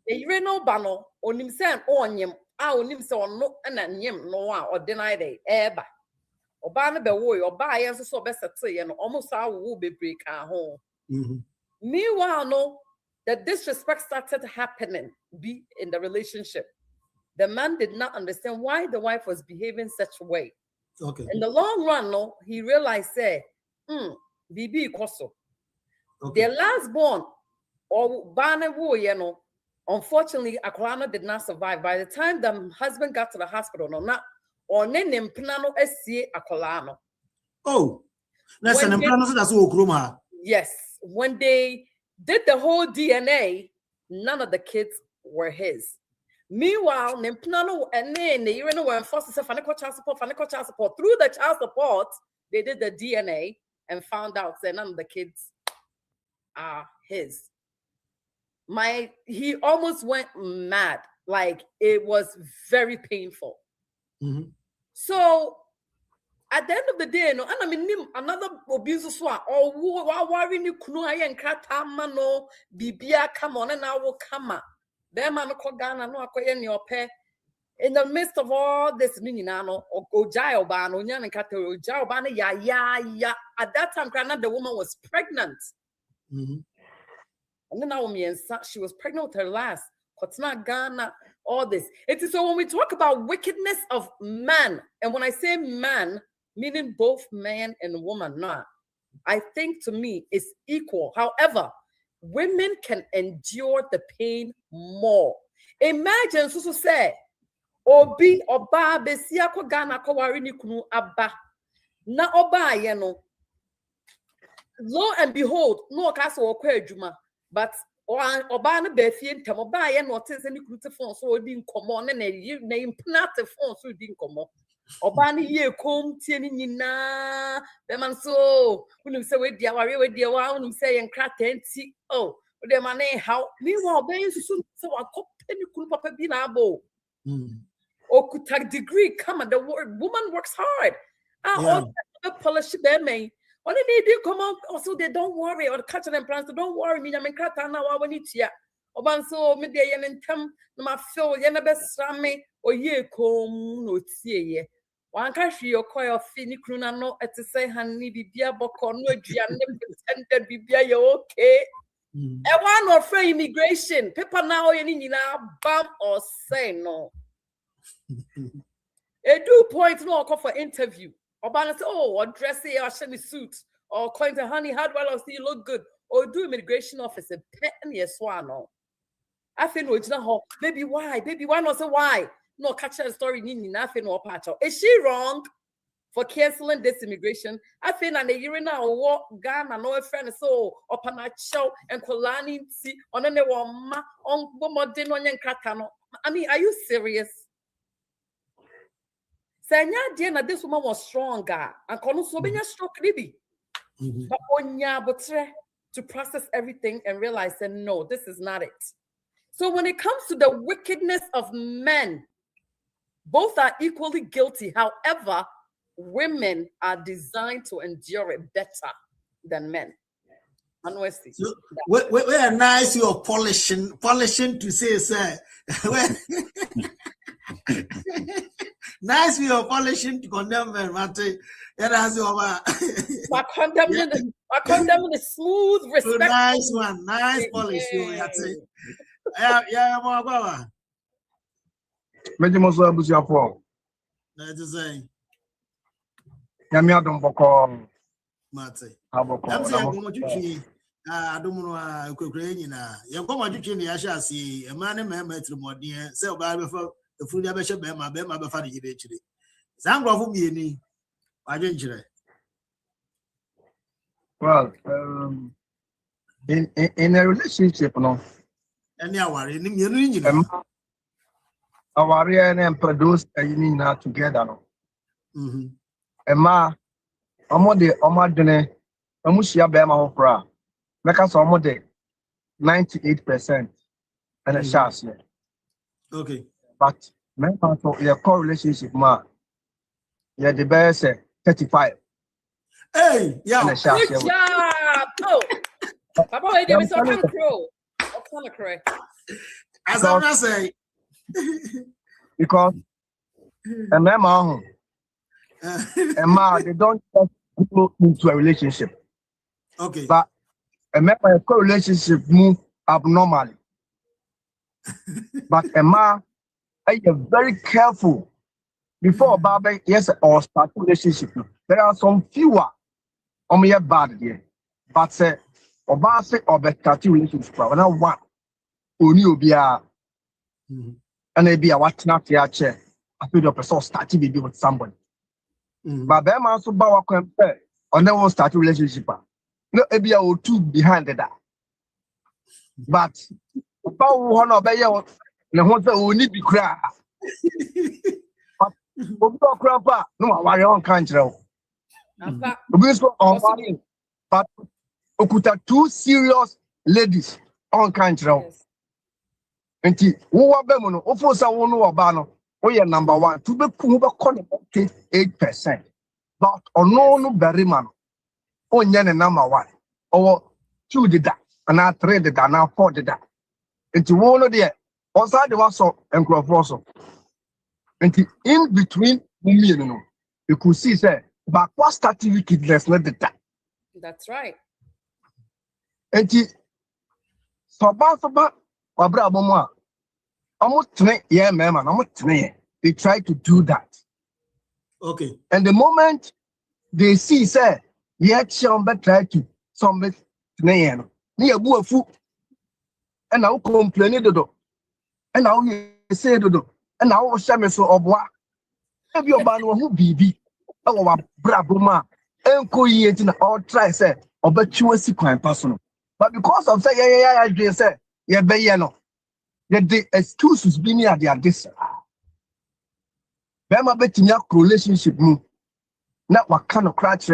You know, Bano, on himself, on him, on himself, no, and him, no one, or deny they ever. Or Bana be way, or buy as so best at say, and almost our will be break our home. Meanwhile, no, the disrespect started happening be in the relationship. The man did not understand why the wife was behaving such a way. Okay. In the long run, no, he realized, say, Bibi Koso. Their last born, or Bana Wu, you know, unfortunately, Akwano did not survive. By the time the husband got to the hospital, no, not or name Plano SCA Akolano. Oh, that's an implano that's all Kruma. Yes, when they did the whole DNA, none of the kids were his. Meanwhile, Nimplano and then they were forced to say child support. Through the child support, they did the DNA and found out that none of the kids are his. He almost went mad. Like, it was very painful. So at the end of the day, no, and I mean another Abusua or worry you kuno and kratama no bibia come on and I will come. Them man ko Ghana no akoye ni ope. In the midst of all this minano or Ojai Obano, Nyan and Kato Ojai Obano, ya. At that time, the woman was pregnant. And then now she was pregnant with her last. Kotna Ghana, all this. It is so when we talk about wickedness of man, and when I say man, meaning both man and woman, not. I think to me it's equal. However, women can endure the pain more. Imagine so say, Obi oba besia ko Ghana ko wari ni kunu aba na oba ye no. Lo and behold, no kasa wo kwa adwuma, but oba na be fie ntam oba ye no tense ni kunu te phone so odi nkomo na implant phone so odi nkomo. Oba ni ye kom tie ni nyina be man so unim se we dia wa unim se ye nkrata nti oh de man how meanwhile be so so akopɛ ni kunu papa bi na abo. Or could take degree come and the woman works hard. All polish their main. Only they do come out also they don't worry or catch them plans. Don't worry me. I mean crata now I need ya. Oban so me de yen tem no ma feel yen best rame or ye come no tie ye. One country your coy of fini cruna no at say honey bibia boko no aduane pretended bibia you okay. And one or free immigration. People now you bam or say no. A do point no call for interview. Or balance, or dress here, or show me suit, or coin to honey, how do I see you look good? Or do immigration officer, pet me a swan. I think it's not baby, why? Baby, why not say why? No, catch a story, nothing or patch. Is she wrong for canceling this immigration? I think and the year now walk Ghana, no friend so upon a show and Kolani see on any one on Bomodin on Kratano. I mean, are you serious? Sanya Diana, this woman was stronger and Kono Sobenya stroke ribi. But onya botre to process everything and realize that no, this is not it. So when it comes to the wickedness of men, both are equally guilty. However, women are designed to endure it better than men. Honestly. So, we are nice you are polishing to say, sir. Nice we are polishing to condemn men, Mate. I condemn the smooth, respect. So nice one, nice polish. Yeah, more. Mejimuso Abusua for. That's the same. Yamia don't boko. Mate. I'm saying, I don't know. Ukraine, you come on to China. I shall see a man and man met more dear. So, by before the food ever shall be my bema before the eventually. Sangro for me, I didn't. Well, in a relationship, no. And now we're in union. Our and produce a union together. No. Emma, Omodene, Amusia Bema Opera. Make us almost 98% and a chance. Okay. But men for your core relationship, ma, you're the best 35. Hey, yeah, good job. Oh, Papa, there is a crow. As I say, because a man, they don't just go into a relationship. Okay. But a man, a relationship move abnormally. But a man, you're very careful before Baba, yes, or start relationship. There are some fewer on me bad there. But say, or Baba or better relationship. When I want, only be a and they be a watching out your chair. I feel the person starting to be with somebody. But them also bow compare or never start a relationship. No, it be a two behind that. But about one of the no one only be cry. But grandpa, no, I don't control. But Okuta two serious ladies on control. And who are Bemono, Ofosa Wono Abano, we are number one, to be Puba 8%. But no Berryman, on Yen number one, or two did that, and I traded that, and I 4 did that. And to one of the outside the Wasso and Crofoso. And in between, you could see, say, but what started wickedness, not the that. That's right. And so about Abra almost yeah, man, almost they try to do that. Okay. And the moment they see, say, yet somebody try to somebody near a fool, and now complain do, and now you say do, and now shame so of what? If your man who be our brabuma, and coyet in all try say, or bet you a sequine personal. But because of say, yeah, say, yeah, bayano. That the excuses be near their this. Bema betting your relationship, not what kind of crutch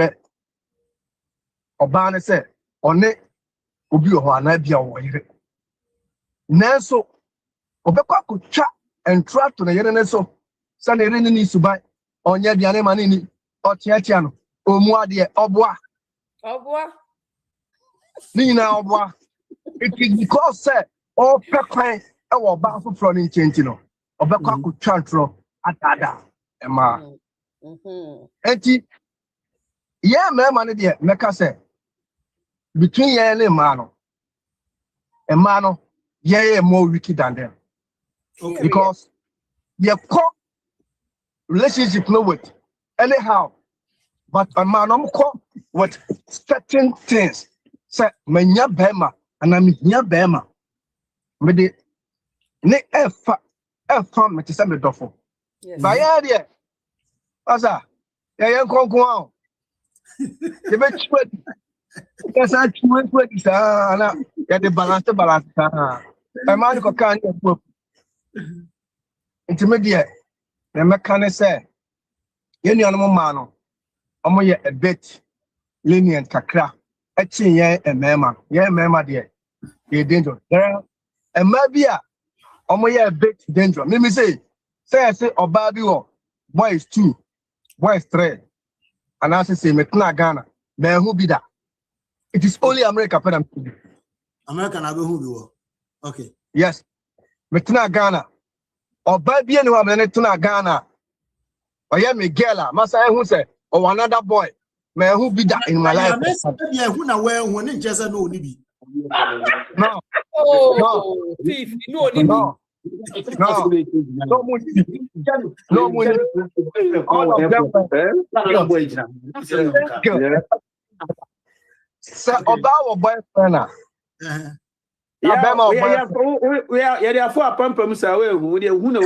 or banner said, or ne, will be a one idea. Nanso, Obeka could chat and try to the Yereneso, Sunday needs to buy on your Dianemanini or Tiatiano, or Muadia, or Bois. Nina Obois. It is because, sir, all pepper. Our baffle from in Chentino, or Baka could chantro at Ada, Emma. And yeah, man, dear, Mecca said, between ye and Mano, and Mano, yeah, more wicked than them. Okay. Because your core relationship no with anyhow, but a man with certain things. Say, Menya Bema, and I'm near Bema. Mede ne efa me te se me dofo ba ya de asa ya konkon a ye be chwe ya sa chwe sa na ya de balance sa e ma ni ko kan e po intermediate na me kan se ye ni anu ma no omo ye a bit lenient kakra e chin ye emema de ye danger there e ma bia omo ye a bit dangerous. Me say oba bi wo boys 2, boys 3. And I say me tna Ghana. Me who be that? It is only America pedam. America na be who be wo. Okay. Yes. Me tna Ghana. Oba bi eni wa me tna Ghana. Oye me girl, masa who say or another boy. Me who be that in my life. Yeah, who na we who ni just no ni bi. No. Oh, thief, no. No money. All of them. So about our boyfriend. Yeah, we are for a pump, sir. Who know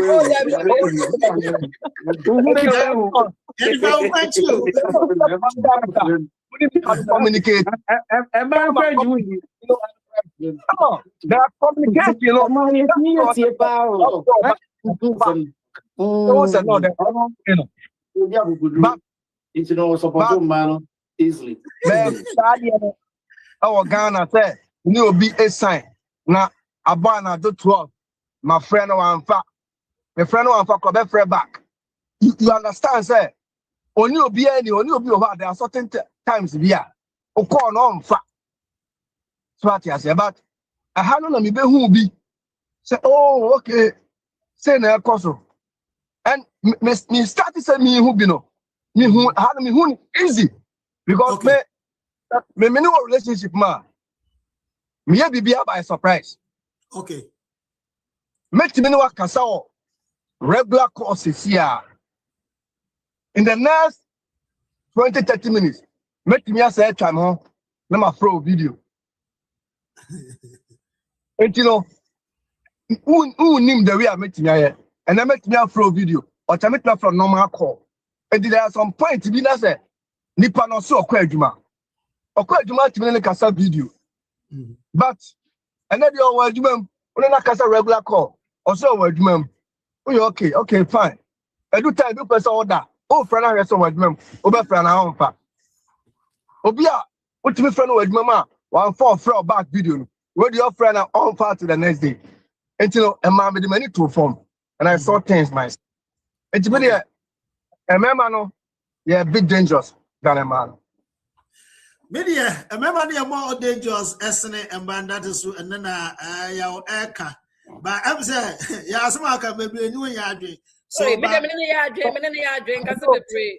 communicate. Come on, there are communication, you know. But it's no support man easily. Our Ghana said, "No be a sign." Now, Abana do 12. My friend, one fact, my friend, one fact, come back. You understand, sir? Only be any, only be over. There are certain times here. O call on fact. So what you say about? I have no me be who be. Say, oh, okay. Say na koso. And me start to say me who be no. Me who had me who easy. Because me no relationship ma. Me be by surprise. Okay. Make me no kasa regular courses here. In the next 20-30 minutes, make me say time home. Na ma throw video. And you know, who name the way I met me here, and I met me throw video, or I met me from normal call. And there are some point to be that say, nipa no so okwaduma to me na kasa video. But and then your word juma, when na kasa regular call, also word juma. Oh, okay, fine. I do time do person order. Oh, friend, I have some word juma. Obe friend, I want fa. Obia, what me friend word juma? 1 4 back video. Where do your friend are on far to the next day? And you know, a man with the money to form, and I saw things myself. And to me, a man, no, yeah, big dangerous than a man. Maybe a man is more dangerous, estimate and man that is, and then your eka. But I'm saying, yeah, some can maybe a new yard. So, me drink, I said, pray.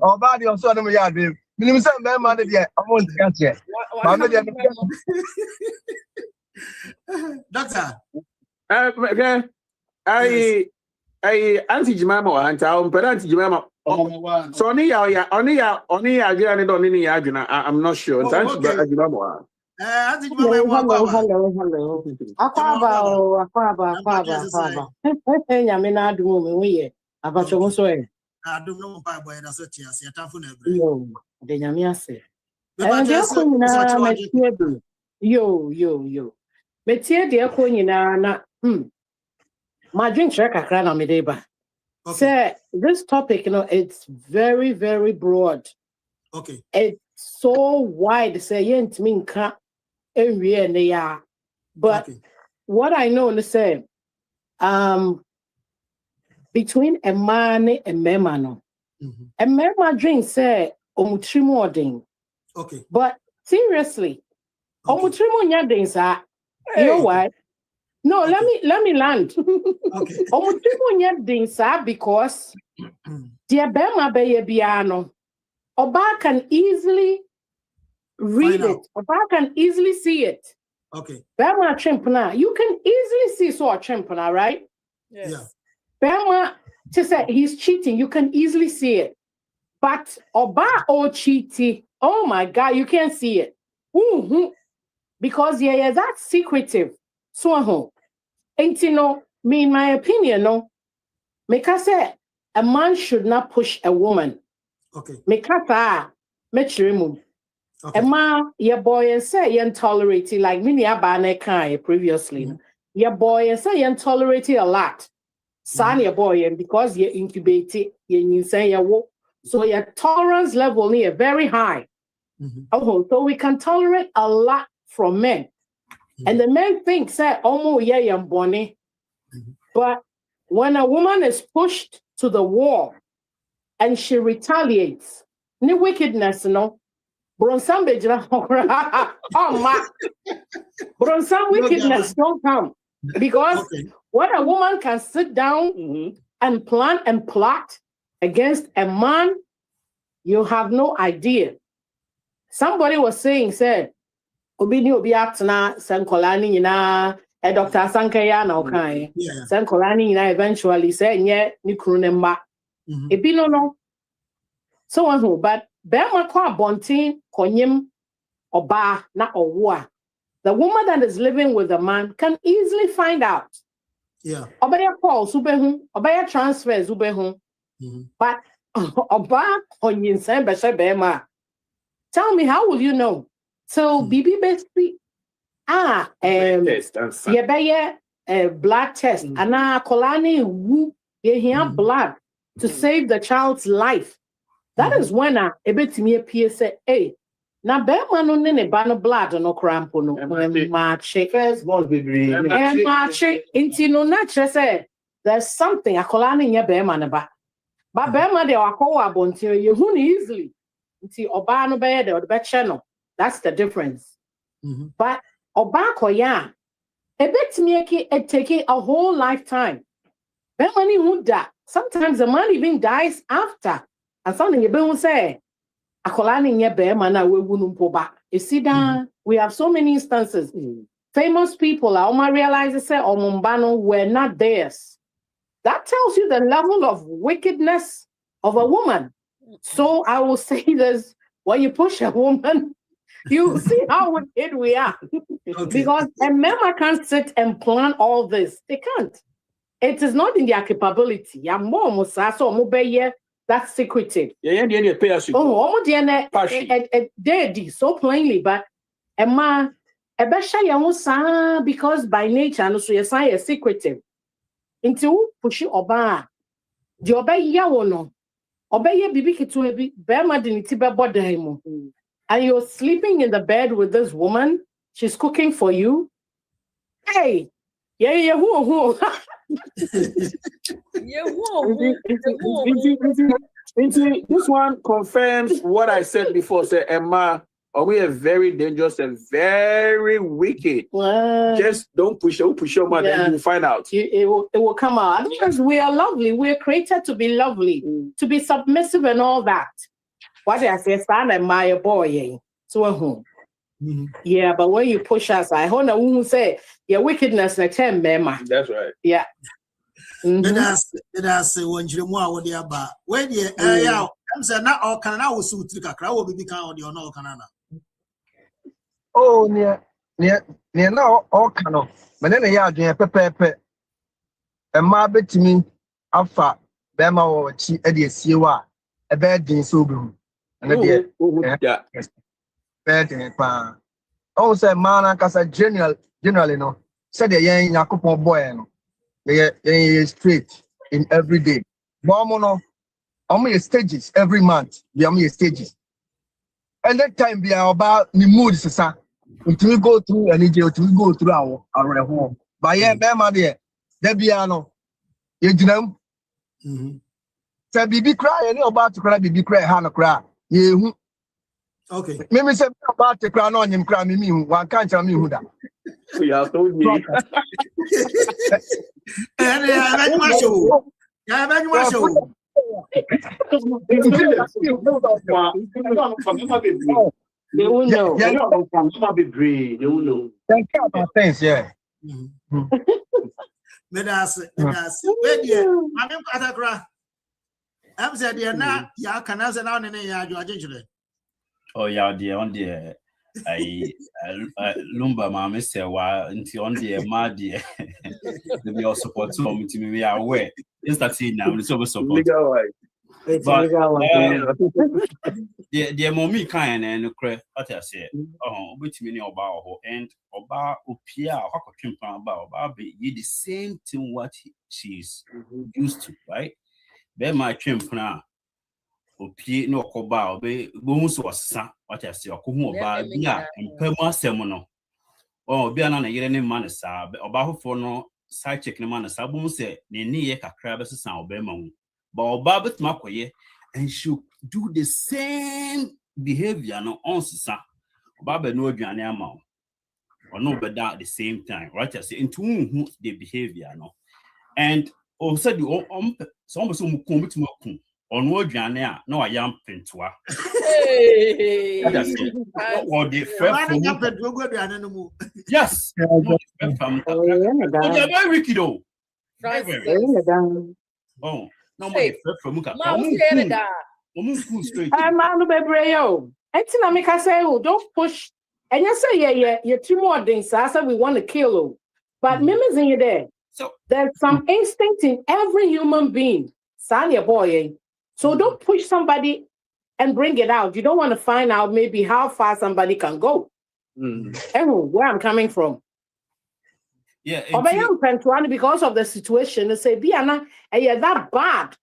Oh, body of Sodom yard. Minimum man, I won't catch it. Doctor. Okay. I anti-jimama or anti-jimama. So only ya, I'm not sure. Hello. Akwaba. Nyamina adu me we abacho mo so e. Adum no pa boy na so tia se atamfo na ebre. Yo, de nyame ase. Yo. Metie de ko nyina na my drink kakra na me deba. Say this topic, it's very, very broad. Okay. It's so wide. Say yent minka every and they are. But what I know is say between a man and memano. A mema drink say omutrimo. Okay. But seriously, omutrimo nyadin sa. You know what? No, let me land. Okay. Because dear Bema Bayabiano, Oba can easily read it. Oba can easily see it. Okay. Bema Chimpana, you can easily see so a Chimpana, right? Yes. Yeah. Bema to say he's cheating, you can easily see it. But Oba or cheating, oh my God, you can't see it. Because that's secretive. So and me in my opinion, Meka say a man should not push a woman. Okay. Meka mechirimu. A man, your boy and say you tolerate it like mini abane kai previously. Your boy and say you tolerate it a lot. Son your boy and because you incubate it, you say you so your tolerance level is very high. So we can tolerate a lot from men. And the men think, say, bonny. But when a woman is pushed to the wall and she retaliates, no wickedness, Bronson Bronson wickedness don't come. Because when a woman can sit down and plan and plot against a man, you have no idea. Somebody was saying, say, Obini Obiatna, Sankolani, Dr. Sankaya, no kind. Sankolani, eventually said, yeah, Nikunemba. Ebino no. So on who, but Bema Kwa Bontin, Konyim, Oba, na Owa. The woman that is living with a man can easily find out. Yeah. Obaya call, Subehum, Obaya transfer, Subehum. But Oba, Konyin, Sembesha Bema. Tell me, how will you know? So, BB basically, blood test. Ana kolani wu ye blood to save the child's life. That is when ebetimi appear say, hey, na be manu ne ba no blood no crampo no mache. First born baby. Mache inti no na say there's something akolani nye be man ba. Ba be man de akwa abonti ye hu ni easily. Inti oba no be de be che no. That's the difference. But Obakoya, A bit me it taking a whole lifetime. Money won't die. Sometimes the man even dies after. And something you don't say. You see that we have so many instances. Famous people, I realize say or Mumbano were not theirs. That tells you the level of wickedness of a woman. So I will say this: when you push a woman, you see how wicked we are. Because a man can't sit and plan all this. They can't. It is not in their capability. That's secretive. They so plainly, but a man, because by nature, and so yes, I is secretive. Into pushing oba, the obey yawono, obey bibi kitu bema dinitiba bodahimo. And you're sleeping in the bed with this woman, she's cooking for you. Hey, yeah, who. This one confirms what I said before. Say, Emma, we are very dangerous and very wicked. Just don't push your man, then you'll find out. It will come out. Because we are lovely. We are created to be lovely, to be submissive and all that. What I say, stand and my boy, so home. Yeah, but when you push us, I don't know who say your wickedness next time, Mama. That's right. Yeah. That's when you want the about when you I'm saying not all can now suit the crowd will be count or no canana. Oh, near now all can of. But then a yard, pepe. And my bet to me, Alpha, Bama or Chi Eddie Siwa, a bad din sober. And a dear, bad in pan. Oh, say, man, I generally no. Said the young Yakupo boy. They straight in every day. Bomono, only stages every month. Be only stages. And that time be about the mood, sir. Until we go through and until we go through our home. But yeah, my dear, there be no. You know. Say baby cry, and about to cry, baby cry, Hannah cry. Yeah. Okay. Maybe say about to cry on him cry me. One can't tell me who that. We have told me. They will know. They will know. Thank you about things, yeah. That's where you I'm said, you're not, ya can answer now in a ginger. Oh, yeah, dear, on dear. Lumba, my Mr. Wa, until on the mad dear. They all support me to be aware. Is that it now? It's over support. But the mommy kind and what I said, oh, which meaning about and about Upia, about the same thing what she's used to, right? Then my chimp now. Opie no koba obe bomus was what I say okuhu oba bia empemu asem oh bia na yere ne man sa oba hofo no side check ne man sa bomu se ne niye kakra be sesan oba ma hu but oba betuma koye and she do the same behavior no on sesa oba be no aduane ama or no be that at the same time right I say into who the behavior no and said you some person mu kon betuma kun on what Jania, no, I am Pentua. Yes, they're very wicked, though. Oh, no, my from Muka. Don't push. And you say, yeah, you're too more things. I said we want to kill you. But Mimi's in you there. So there's some instinct in every human being. Sally, boy. So don't push somebody and bring it out. You don't want to find out maybe how far somebody can go. Where I'm coming from. Yeah. Because of the situation, they say, Biana, yeah, that bad.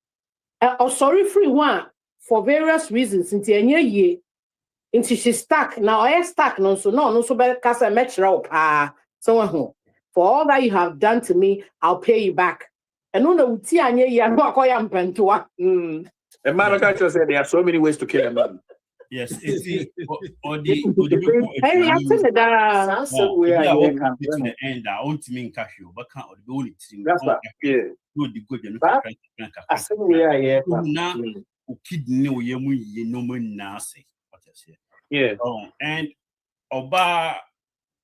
Or sorry, free one for various reasons. Until she's stuck. Now I stuck. No, so better cast a metro. Someone home. For all that you have done to me, I'll pay you back. And no, A man said there are so many ways to kill a man. Yes, it's or the end. I want to mean cash you, but can't the only thing. That's that. Yeah. Good, the good. I said we are here. Now, kid no you no more nasi. What I say. Yeah. And Oba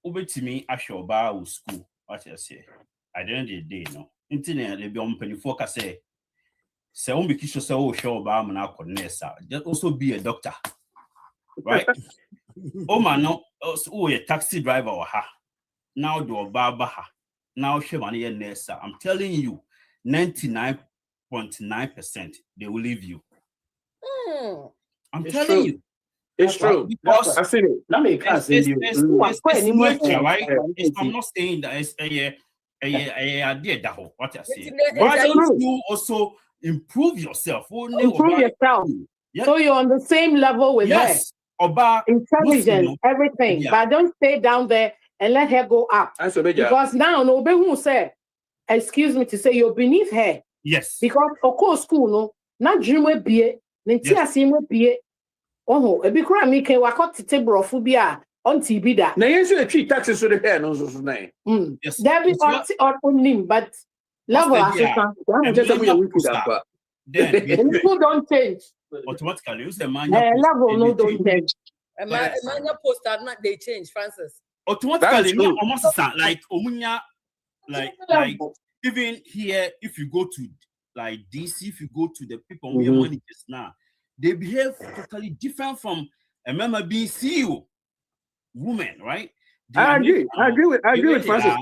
to me, I show Oba school. What I say. At the end of the day, no. Internet, they be on penny focus say. Say, on be kisho say, oh, show Oba man Nessa. Just also be a doctor. Right? Oh man, no, oh, a taxi driver or ha. Now do a barber ha. Now she money a Nessa. I'm telling you, 99.9% they will leave you. I'm telling you. It's true. Because I see it. Let me can't say you. It's nature, right? I'm not saying that it's a idea that whole what I say. Why don't you also improve yourself? Improve yourself. Yeah. So you're on the same level with her. Oba, intelligence, everything. Yeah. But don't stay down there and let her go up. Because now nobody will say, excuse me to say you're beneath her. Yes. Because of course school no, not dream will be it, oh, a big crime me can walk out to table of phobia on TV that. Now you treat taxes to the hair, no name. Yes. There be on him, but level assistant. Then people don't change. Automatically use the man. Level no don't change. And my post are not they change, Francis. Automatically, almost like Omunya, like even here, if you go to like DC, if you go to the people who have money just now, they behave totally different from a member being CEO woman, right? I agree with Francis.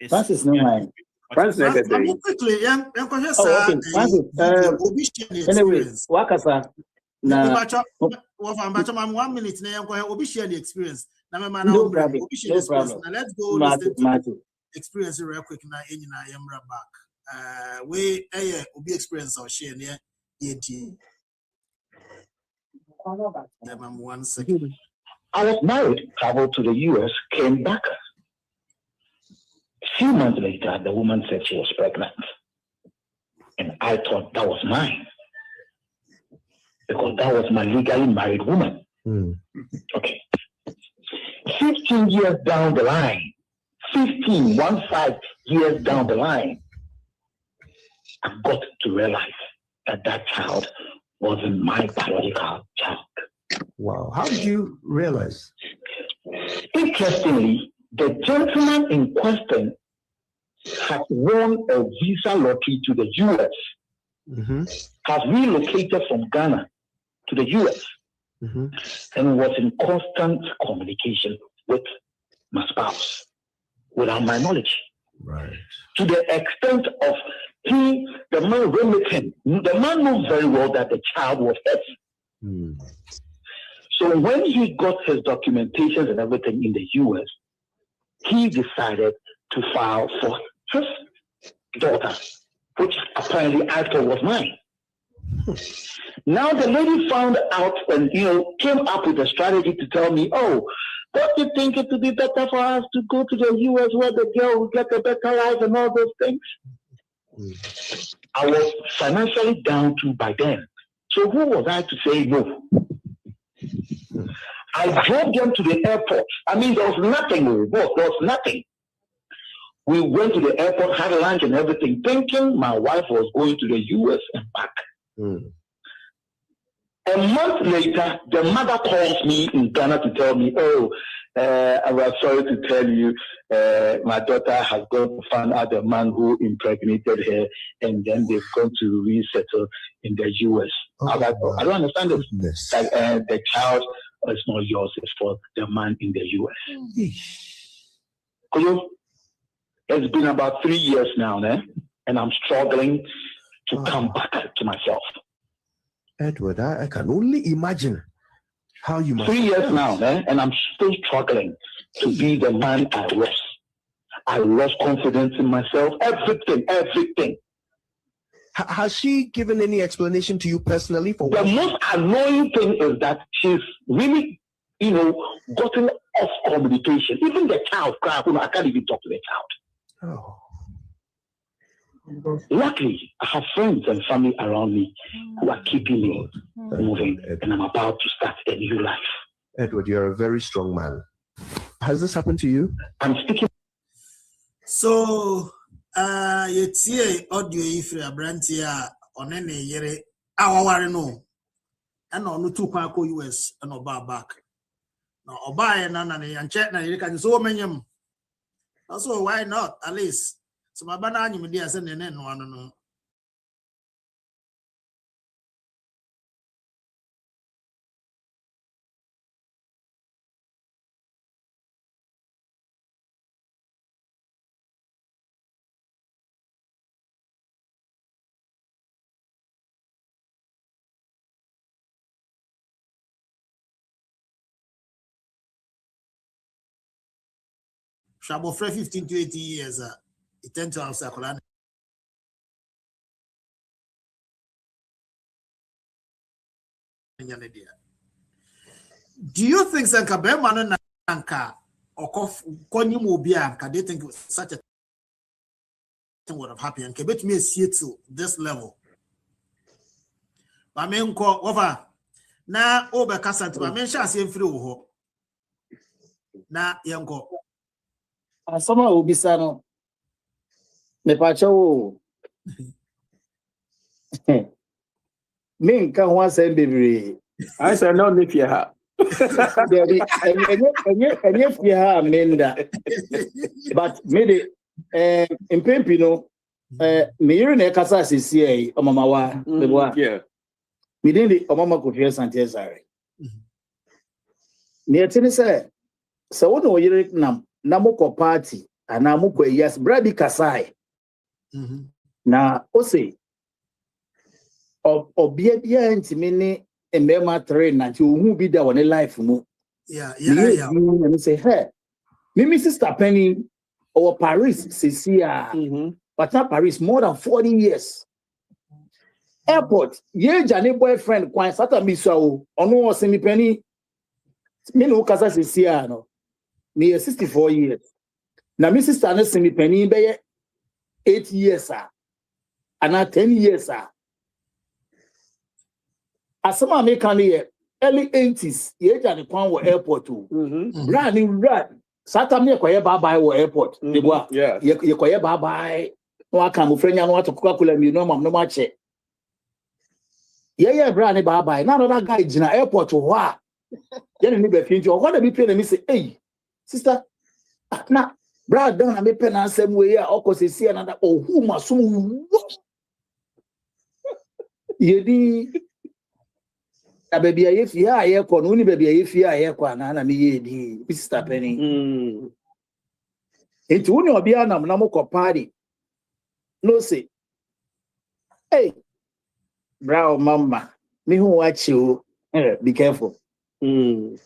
Francis, no mind. Francis, quickly, anyway, Wakasa. Now, 1 minute now. Obi share the experience. No problem. Now let's go listen to experience real quick. Now, Yamra back. We Obi experience or share near ET. 1 second. I was married, traveled to the US, came back. A few months later, the woman said she was pregnant. And I thought that was mine. Because that was my legally married woman. Okay. 15 years down the line, 15 years down the line, I got to realize that that child wasn't my biological child. Wow. How did you realize? Interestingly, the gentleman in question has won a visa lottery to the US, has relocated from Ghana to the US, and was in constant communication with my spouse without my knowledge. Right. To the extent of the man remitting. The man knew very well that the child was his. So when he got his documentations and everything in the US, he decided to file for his daughter, which apparently I thought was mine. Now the lady found out and came up with a strategy to tell me, oh, don't you think it would be better for us to go to the US where the girl will get a better life and all those things? I was financially down too by then. So who was I to say no? I drove them to the airport. I mean, there was nothing. There was nothing. We went to the airport, had lunch and everything, thinking my wife was going to the US and back. A month later, the mother calls me in Ghana to tell me, oh, I was sorry to tell you, my daughter has gone to find out the man who impregnated her, and then they've gone to resettle in the US. I don't understand this. Like, the child is not yours, it's for the man in the US. It's been about 3 years now, and I'm struggling to come back to myself. Edward, I can only imagine how you must. 3 years now, and I'm still struggling to be the man I was. I lost confidence in myself, everything. Has she given any explanation to you personally for the most annoying thing is that she's really, gotten off communication. Even the child, I can't even talk to the child. Oh. Luckily, I have friends and family around me who are keeping me. moving, and I'm about to start a new life. Edward, you're a very strong man. Has this happened to you? I'm speaking. So, you audio if you're a brand here on any year, our no, and on 2 Paco US and Oba back. Now, Oba and check now, you can so many. Also, why not? At least, so my banana, you may send an end one. Shabo for 15 to 80 years, it tend to have circular. Do you think that Kabema Nanka or Konimobia, they think such a thing would have happened? And Quebec may see it to this level. My main call over now over Cassant, my main shall see through. Now, young go. Someone will be sano. Me pacho. Me can one say baby. I said no if you have. And if you have men that, but maybe in Pempino, me you're in a casa CCA or Mama wa. Yeah. Me didn't the Mama could hear Sanchez. Near Tennessee, so what do you nam? Namoko party and Namoko yes, Brady Kasai. Na ose or be intimate and Bema train until who be there on a life. Yeah. And say, hey, Mimi sister Penny or Paris, Cecilia, but not Paris, more than 40 years. Airport, ye Johnny boyfriend, quite Sata Misao, or no semi penny. Mino Casa Cecilia, no. Near 64 years. Now, Mrs. Tanner semi penny by 8 years, sir. And now 10 years, sir. As some American here, early 80s, ye at the Pound Airport too. Run. Saturday, bye airport. Yeah. You bye. No, I can't friend you want to Coca-Cola, you know, no much. Yeah, Brandy bye. Now that guy in the airport to what? Then you be thinking, what be paying me say, hey. Sister, now, Brad done a pen and same way, or cause see another, oh, who must soon ye a baby, if you are here, only baby, if you are here, and me, Mr. Penny. It's only a beer, Namoko party. No, say, hey, brown mama, me who watch you, be careful. Hey,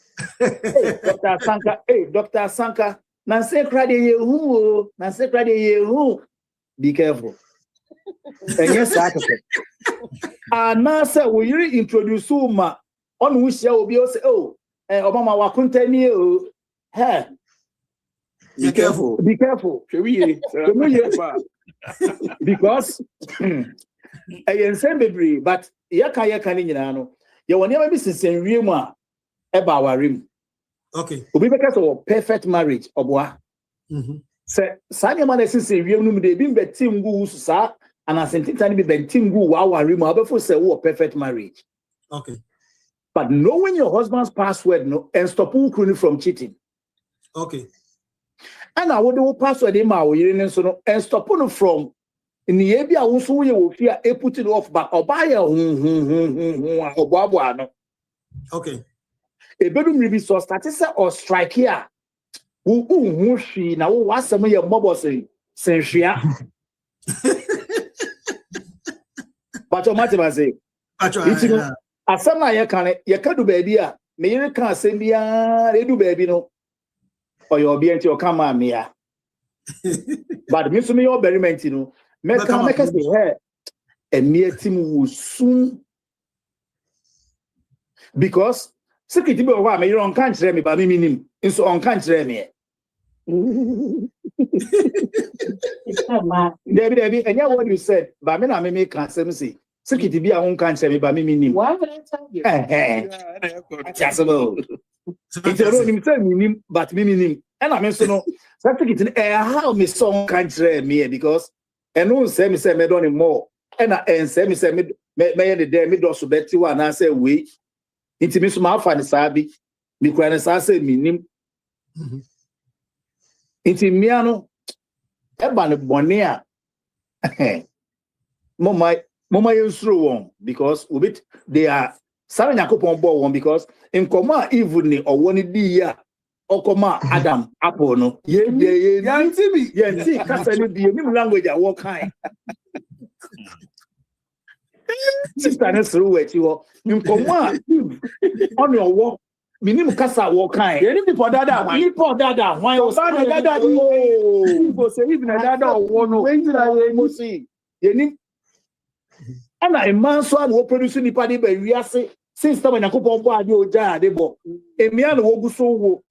Dr. Sanka, Nancy cried who, be careful. And yes, and now, sir, will you introduce Uma on which you will be also, oh, Obama Wakuntani, hey, Be careful. Be careful. Because I am saying baby, but Yaka, you will never be sincere Rima about rim. Okay. We because of perfect marriage, Obwa. Say, Sanya is sincere Rim, they been betting goose, sir, and I sent it to be betting goo, wow, rim, before say, oh, perfect marriage. Okay. But knowing your husband's password, no, and stop you from cheating. Okay. And I would do password in my and stop you from in the area also you will fear a put it off but or buy a okay. A bedroom review so status or strike here. Who she now what's some of your mobile saying? Sensia. But your matter say, as some I can't do baby. May you can't send me they do baby no. Or you'll be into your camera, Mia. But Miss me your berry mentino, make us be here. And near team will soon because secret people why me on can't me, but me meaning in so on can't me. Debbie, and yeah, what you said, but me can't say. Security be a own country, me, but me. Why would I tell you? Accessible. It's a road him, but me. And I mention no. Security, how me song country me because and no say me don't more. And I say me the day me do so better one. I say we. It's me so my fan sabi. Me kwana say me nim. It's me ano. Eba ne bone a. Mama yensuro won because they are Sarah Yakopon bo won because in coma even ni or one di ya or coma Adam Apple no ye kasa ni bi ni language a what kind sister na suru we ti wo in coma on your work minim kasa what kind ye ni people dada why was dada oh say even dada one no when you see ye ni and a man so will produce nipa de be wiase since time na kopon bo ade oja ade bo emia na wo guso wo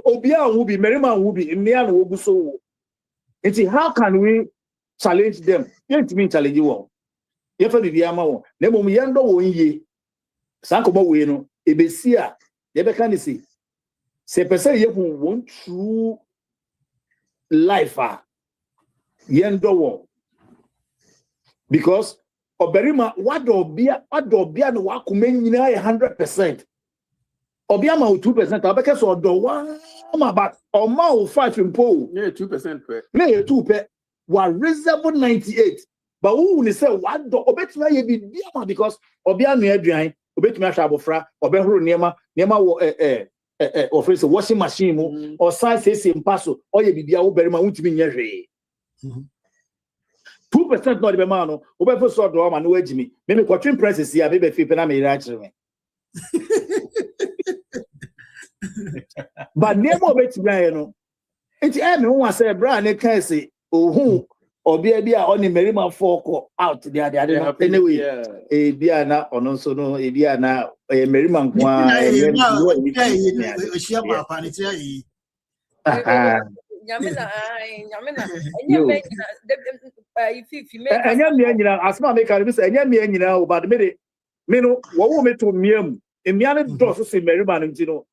obi an wo bi merima wo bi emia na wo guso wo enti how can we challenge them yet me challenge wo ye fa bibia ma wo na mom ye ndo wo nyi san ko bo we no ebesi a ye be kan si se person ye hu won true life ye ndo wo because Oberima what obia no wakuma nyina 100%. Obia ma 2%, abeke so do one but o ma 5 impo. Yeah, 2% per. Me 2 per. Wa reasonable 98. But who ni say what do obetima ye bi bia because obia no aduan, obetima hwa abofra, obehoro niema wo office washing machine mu or size say mpaso, oye bibia wo berima wuntimi nya hwe. 2% not the man, who so do man no ejimi. Me kwatwin prices here, be fi na me ira kire. But nemo betibia no. Enti me won say bra ne kan say ohun obi a oni merima foko out there anyway. E bia na ono so no e bia na merima nkoa ohia papa ne tira yi. Nyamina. If you make asma make can be say enya me nyina but me no wo me to miam emia ne do so se merima no ntino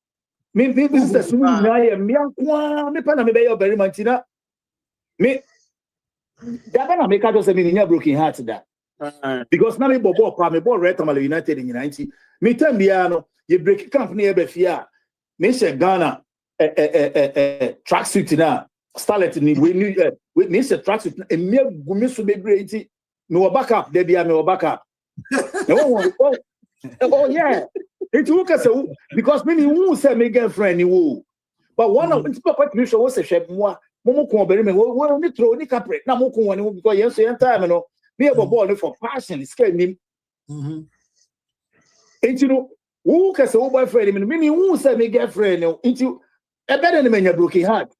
me this is sunu nyina ye mia kwa me pa na me be your merima ntina me da na make do say me nya broken heart da because na me bobo pa me ball red tamale United in 90 me time bia no ye break camp na ye be fia me she Ghana track suit na starlet ni we need a track suit e me gumi so be great me backup there bia me backup oh yeah it look as because me who say me girlfriend ni wo but one of the papa me show say hwe mo ko obere me we ni throw ni capre na mo ko woni because yes so time no me e ball for passion scare nim and you know who can say boyfriend me who say me girlfriend into e better than me broken heart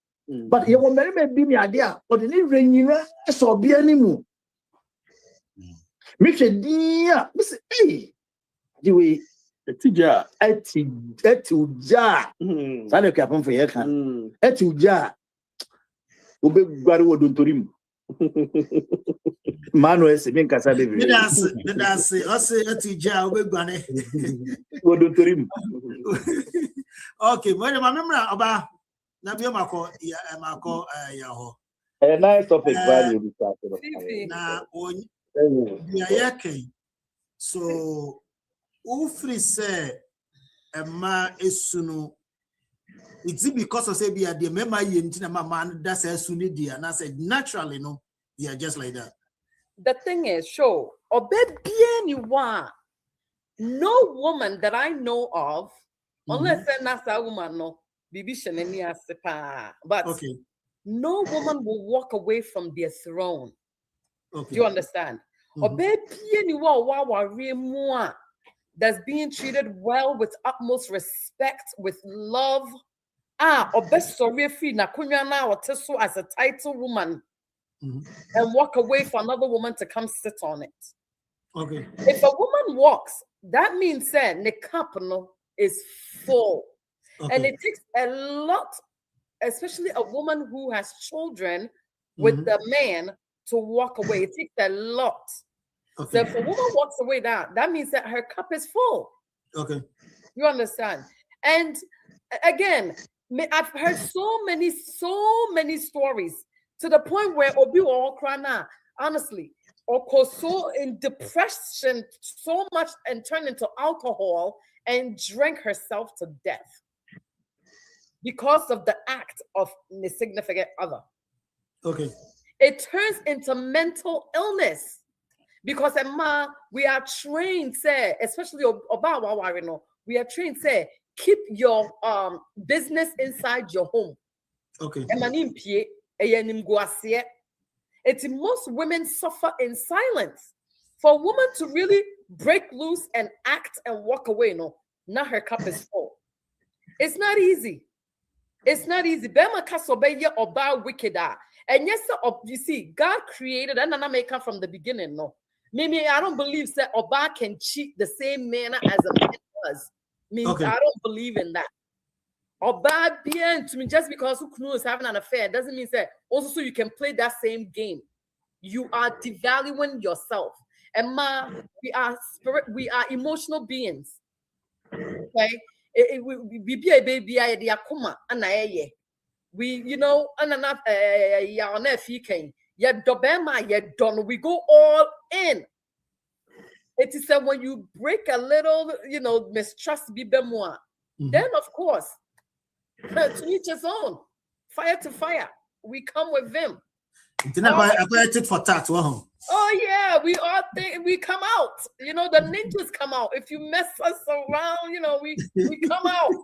but you will marry me be me idea but ni renyina so bia ni mu me hwe dia me say hey the way etija sale ka pon fe kan etija obe gware wo dontorim Manuel se bin kasa be me das o se etija obe gwane wo dontorim okay mo ma memra oba na bi mako ya ho a nice topic value na on ya yake so ufri say ema esunu it's because of say be a de mema ye ntina mama that's esunu dia na say naturally no they are just like that. The thing is, sure, no woman that I know of, unless that's a woman, no, but okay. No woman will walk away from their throne. Okay. Do you understand? That's being treated well with utmost respect, with love. As a title woman. And walk away for another woman to come sit on it. Okay. If a woman walks, that means that the cup is full. Okay. And it takes a lot, especially a woman who has children with the man, to walk away. It takes a lot. Okay. So if a woman walks away now, that means that her cup is full. Okay. You understand? And again, I've heard so many stories to the point where Obi or Krana, honestly, or so in depression so much and turned into alcohol and drank herself to death because of the act of the significant other. Okay. It turns into mental illness because Emma, we are trained, say, especially about we are trained, say, keep your business inside your home. Okay. Most women suffer in silence. For a woman to really break loose and act and walk away, now her cup is full. It's not easy. It's not easy. Bema kasobeye oba wicked. And yes, you see, God created and I make come from the beginning. No, maybe I don't believe that oba can cheat the same manner as a man does. Okay. I don't believe in that. Oba bien to me just because who is having an affair doesn't mean that also so you can play that same game. You are devaluing yourself. And we are emotional beings. Okay. We be a baby idea kuma anaye. We, you know, anana ya on FK. Ya dobema ya don. We go all in. It is that when you break a little, you know, mistrust be bemoa, then of course, to each his own. Fire to fire. We come with them. For tax. Oh yeah, we all think we come out. You know, the ninjas come out. If you mess us around, you know, we come out.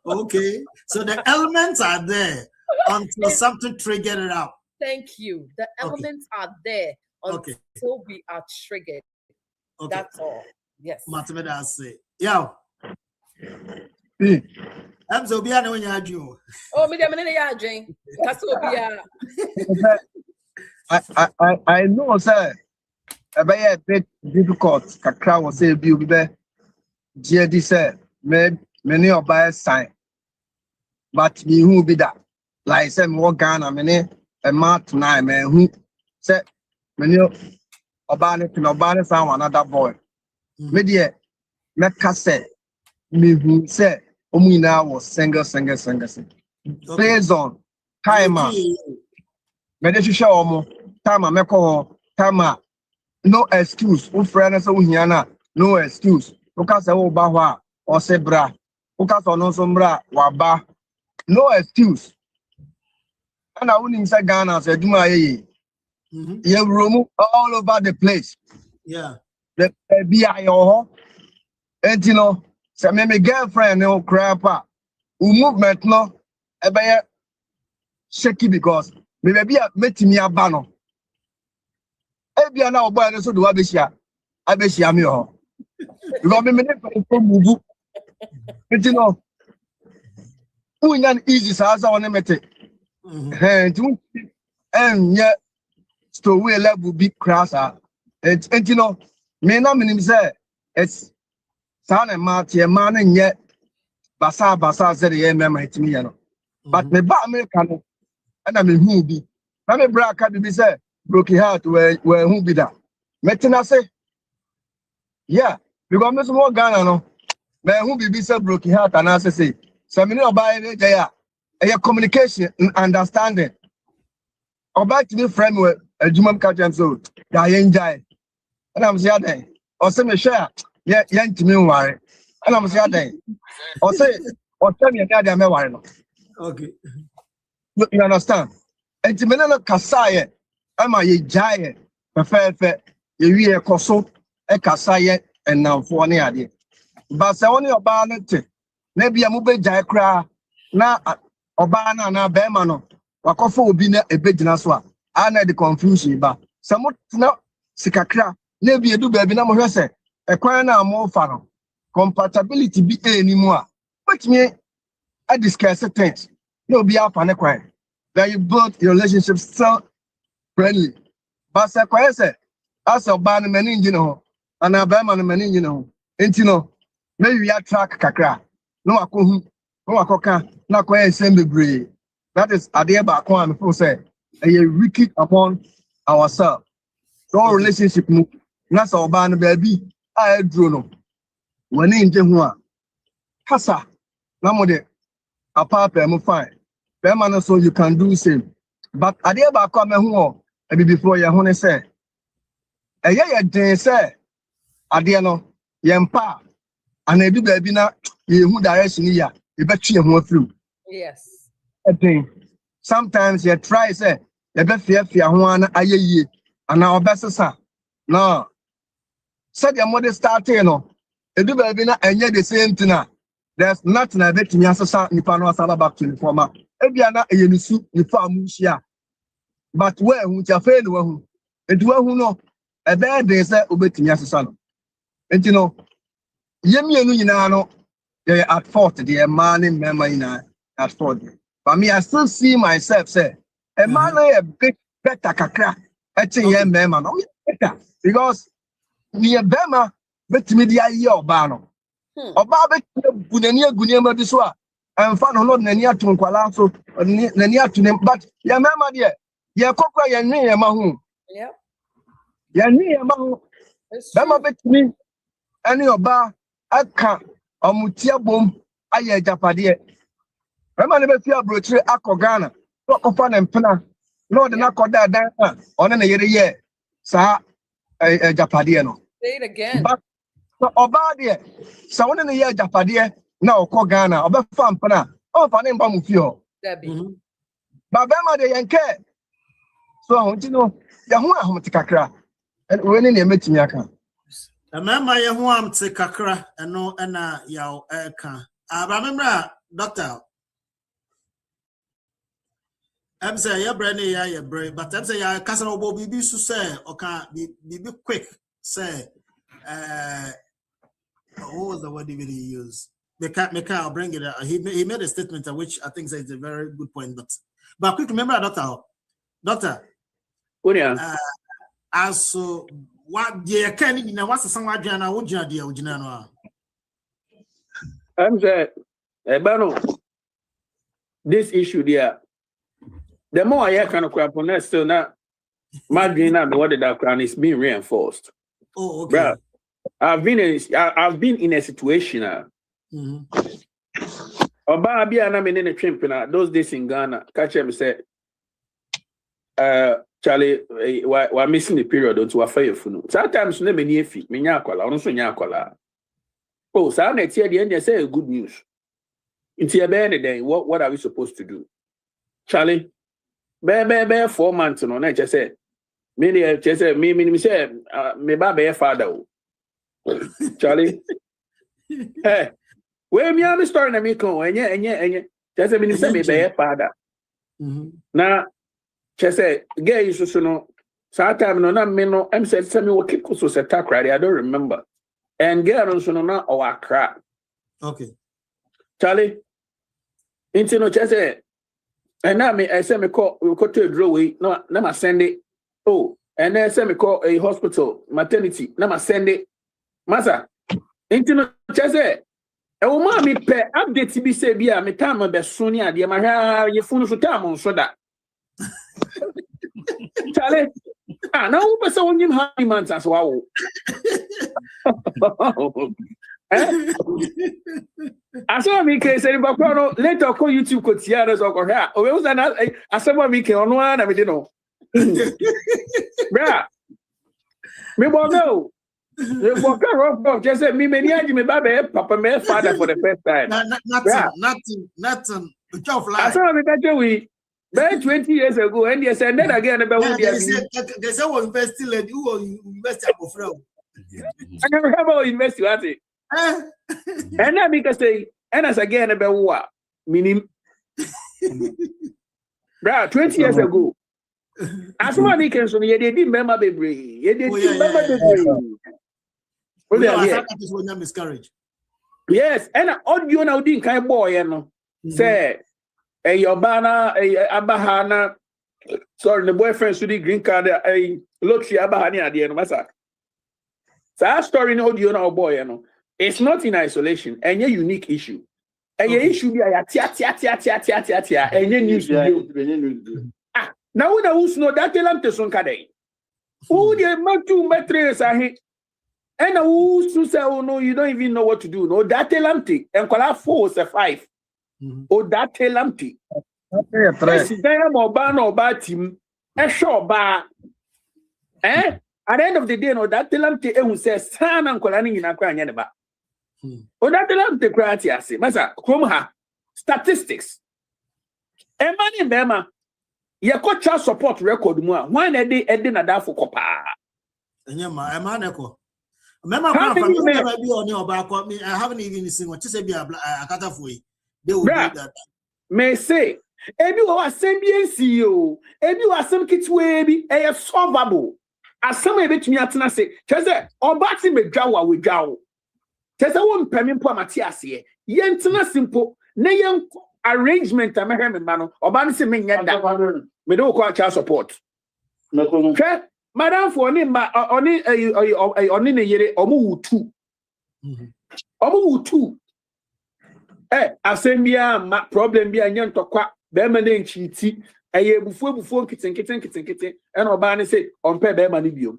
Okay, so the elements are there until something triggered it out. Thank you. The elements are there until we are triggered. Okay. That's all. Yes. Mathematics say, yeah. I'm so be when you do. Oh, me dem na adwen. That's I know, sir. A bit difficult. Kakra was say be GD sir. Many of by sign. But me who be that? Like say more Ghana many a month now, man. Who said many about it no bad sound another boy. Media make say me who say Omina was single. Based on timer. Medesha omo time meko time no excuse o friend so hiana no excuse o ka se wo ba ho a o se bra o ka so no so bra wa ba no excuse and I wouldn't say Ghana say duma ye you roam all over the place. Yeah, the BI ho and you know say me girlfriend no crapa movement no e be shaky because maybe a metimi abano. Ebia na oboy no so do abeshia me ho. Because me never move. You know. Who yan easy sa one mete. And yeah story level big crash and you know me na minim say it's sana matie man nye basa say the mema itimi ya no. But me ba America no and I mean who be. Na me bra ka be say broken heart where who be that. Metina say yeah because me small Ghana no me who be say broken heart and I say so me no buy it there a communication understanding about to be friend with a Jumam catch so that enjoy and I'm say that or say me share yeah to me worry and I'm say that or say or tell me that me worry no. Okay. You understand? And to me no kasaye ama ye jaye perfect ye wi e koso e kasaye enamfo ne ade ba se woni oba na te na bia mo be jaye kra na oba na be ma no wakofo obi na ebegina so a ana the confusion ba se mo na sikakra na bia du ba bi na mo hwese e kwan na mo fa no compatibility bi enimu a which me I discuss things no be afa ne kwan that you build your relationship so friendly. But say kwese say as oba no mani ngi no and abema no mani ngi no enti no maybe we track kakra no akohu no akoka na kwese sembebre. That is ade ba ko am feel say a wicked upon ourselves. No relationship mu na sa oba no baabi a eduro no wani nje ho a kasa na mo de apapa mo fine be man so you can do same but ade ba kwa me ho e bi before ye ho ne say ye den say ade no ye mpa ana edu baabi na ye hu direction ya e betwe ye ho afru yes sometimes you try say you be fear ho ana ayeye ana obesesa no said your mother starting no edu baabi na enye the same thing there's nothing I bet me asesa nipa no asaba back to the former ebia na eyenisu nipa amuhia but where hu tia fe no hu edu hu no e be dey say obetimi asesa no enti no yemienu nyina no they at fault the man in memory na at fault but me I still see myself say a man a bit better kakra etin ye mema no better because me a bema betimi dia ye oba no oba betimi gunani aguni ma bi so a emfa no nani ato nkwala so nani ato ne but ye mema de ye kokora ye nwe ye ma hu yeah ye nwe ye ma hu bema betimi ani oba aka omutia bom aye japade bema ne be fi abrochire akogana no kofa ne mpena no de na koda dan one na yere ye sa japade no say it again but so oba de sa one na ye japade na okogana obefa mpena o fa ne mba mu fi ho ba bema de yenke so ahunti no ya hu ahumti kakra we ne emetimi aka Mama ye ho am te kakra eno na yaw eka aba memra doctor am say ya brand ya bre but am say ya kasa no bo bibi su say oka bibi quick say what was the word he used Meka I'll bring it he made a statement which I think is a very good point but quick remember doctor also what the can you know what's some adriana would you dear no I'm saying this issue there the more I kind of crap on that still not my dream and what that crown is being reinforced. Oh okay. Bruh, I've been in a situation Oba bia na me ne twempe na those days in Ghana catch him say Charlie wa missing the period unto affair funu sometimes na me ni efi me nya akwala ono so nya akwala oh sa na tie de nya say good news inti e be ne den what are we supposed to do Charlie be 4 months no na che say me ne che say me say me ba be father o Charlie hey we me am story na me kon enye che say me say me be father na che say gay is so no sa time no na me no am say me wo keep so set I don't remember and girl no so no na o akra okay Charlie into no che say and now me I say me call to a drawway no na ma send it oh and then say me call a hospital maternity na ma send it masa into no che say e wo ma me pe update bi say bia me time be so ni ade ma hwa ye funu so time so da Charlie now we person on him how months as well I saw me can say but later call YouTube ko tiara so ko ha o we was na asema me can ono na me dey no bra me bo no me bo ka rock just say me many aji me baba papa me father for the first time nothing I saw me that we 20 years ago, and yes, and then again about there's a university lady who invest for friend. I never have all invest at it. And then because say, and as again about what meaning 20 years ago. As one can so they didn't remember baby. They didn't remember the miscarriage. Yes, and audio now didn't kind boy, you know. Say your banner, Abahana, sorry, the boyfriend should green card, a luxury Abahani at the end of Massa. So our story in audio now, boy, you know, it's not in isolation, and a unique issue. And your issue be a tia, and your news. Ah, now we know that tell them to son kade. Who the matu matres ahe? And who to say, oh no, you don't even know what to do. No, that telamti and call 4 or 5. Oh, that telamti. Yes, they are more ban or bad team. A short bar. Eh? At the end of the day, no, that telamti who says, son and colani in a crying about. Oh, that telamti cratias, Massa, Chroma statistics. A man in Bema, your coach support record more. One a day, Edin Adafo Copa. And your man echo. Remember, I haven't even seen what you say. Be a catafui. They will do that. May say, Ebi was same CEO, Ebi was some kids way, a solvable. As some bit me at Nase, Chese, or Batsy me jawa with jaw. Chese won't permit poor Matthias here. Yentina simple, Nayan arrangement, a Mahaman man, or Bansi me yanda. Me don't call child support. Madam for only a year or move 2. Assembia problem be a young to quack, Berman cheaty, a year before kitten, and Obani say, on pay Berman bium.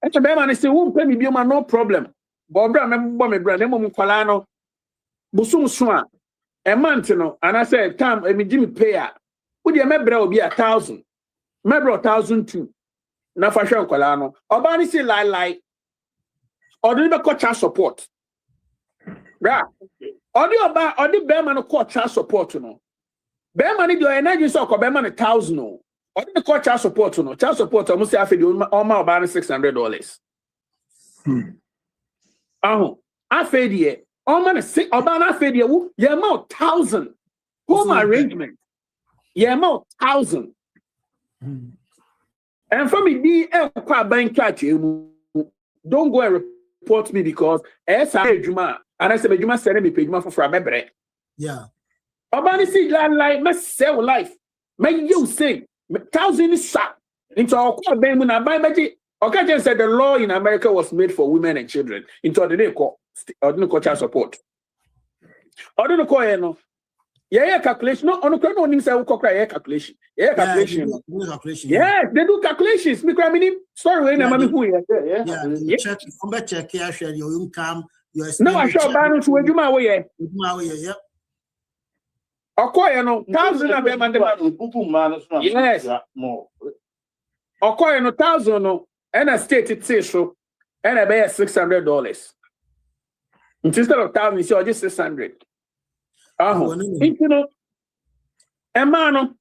And the Berman say, won't pay me bium, no problem. Bobra, remember, brother, Colano, Busum Swan, a Mantino, and I said, Tom, I mean, Jimmy Payer. Would your member be 1,000? Member 1,002. Na fashion Colano. Obani say, lie, or deliver coach support. Right. Or the Berman court child support, no. Berman, you are an agency of Berman 1,000, no. Or the court child support, no. Child support, almost half a year, almost about $600. I fed ye, almost sick, about I fed you, you're more 1,000. Home arrangement, you're more 1,000. And for me, bank catch you. Don't go and report me because Juma. And I said, you must send me page for a member. Yeah. Obani see like must sell life. May you say 1,000 is shot into our court. Then when I buy magic, Okajan said the law in America was made for women and children. Into the ordinary child support. Ordinary call, yeah, calculation. No, on the crown, no, say calculation. Yeah, calculation. Yes, they do calculations. I mean, sorry, yeah. Check your income. No, I shall balance with you, my way. Yep. Okoye no 1,000 na be man. Yes. More. Okoye no 1,000 no. And a state it says so. And I pay $600. Instead of 1,000, you just 600. You know. Emano.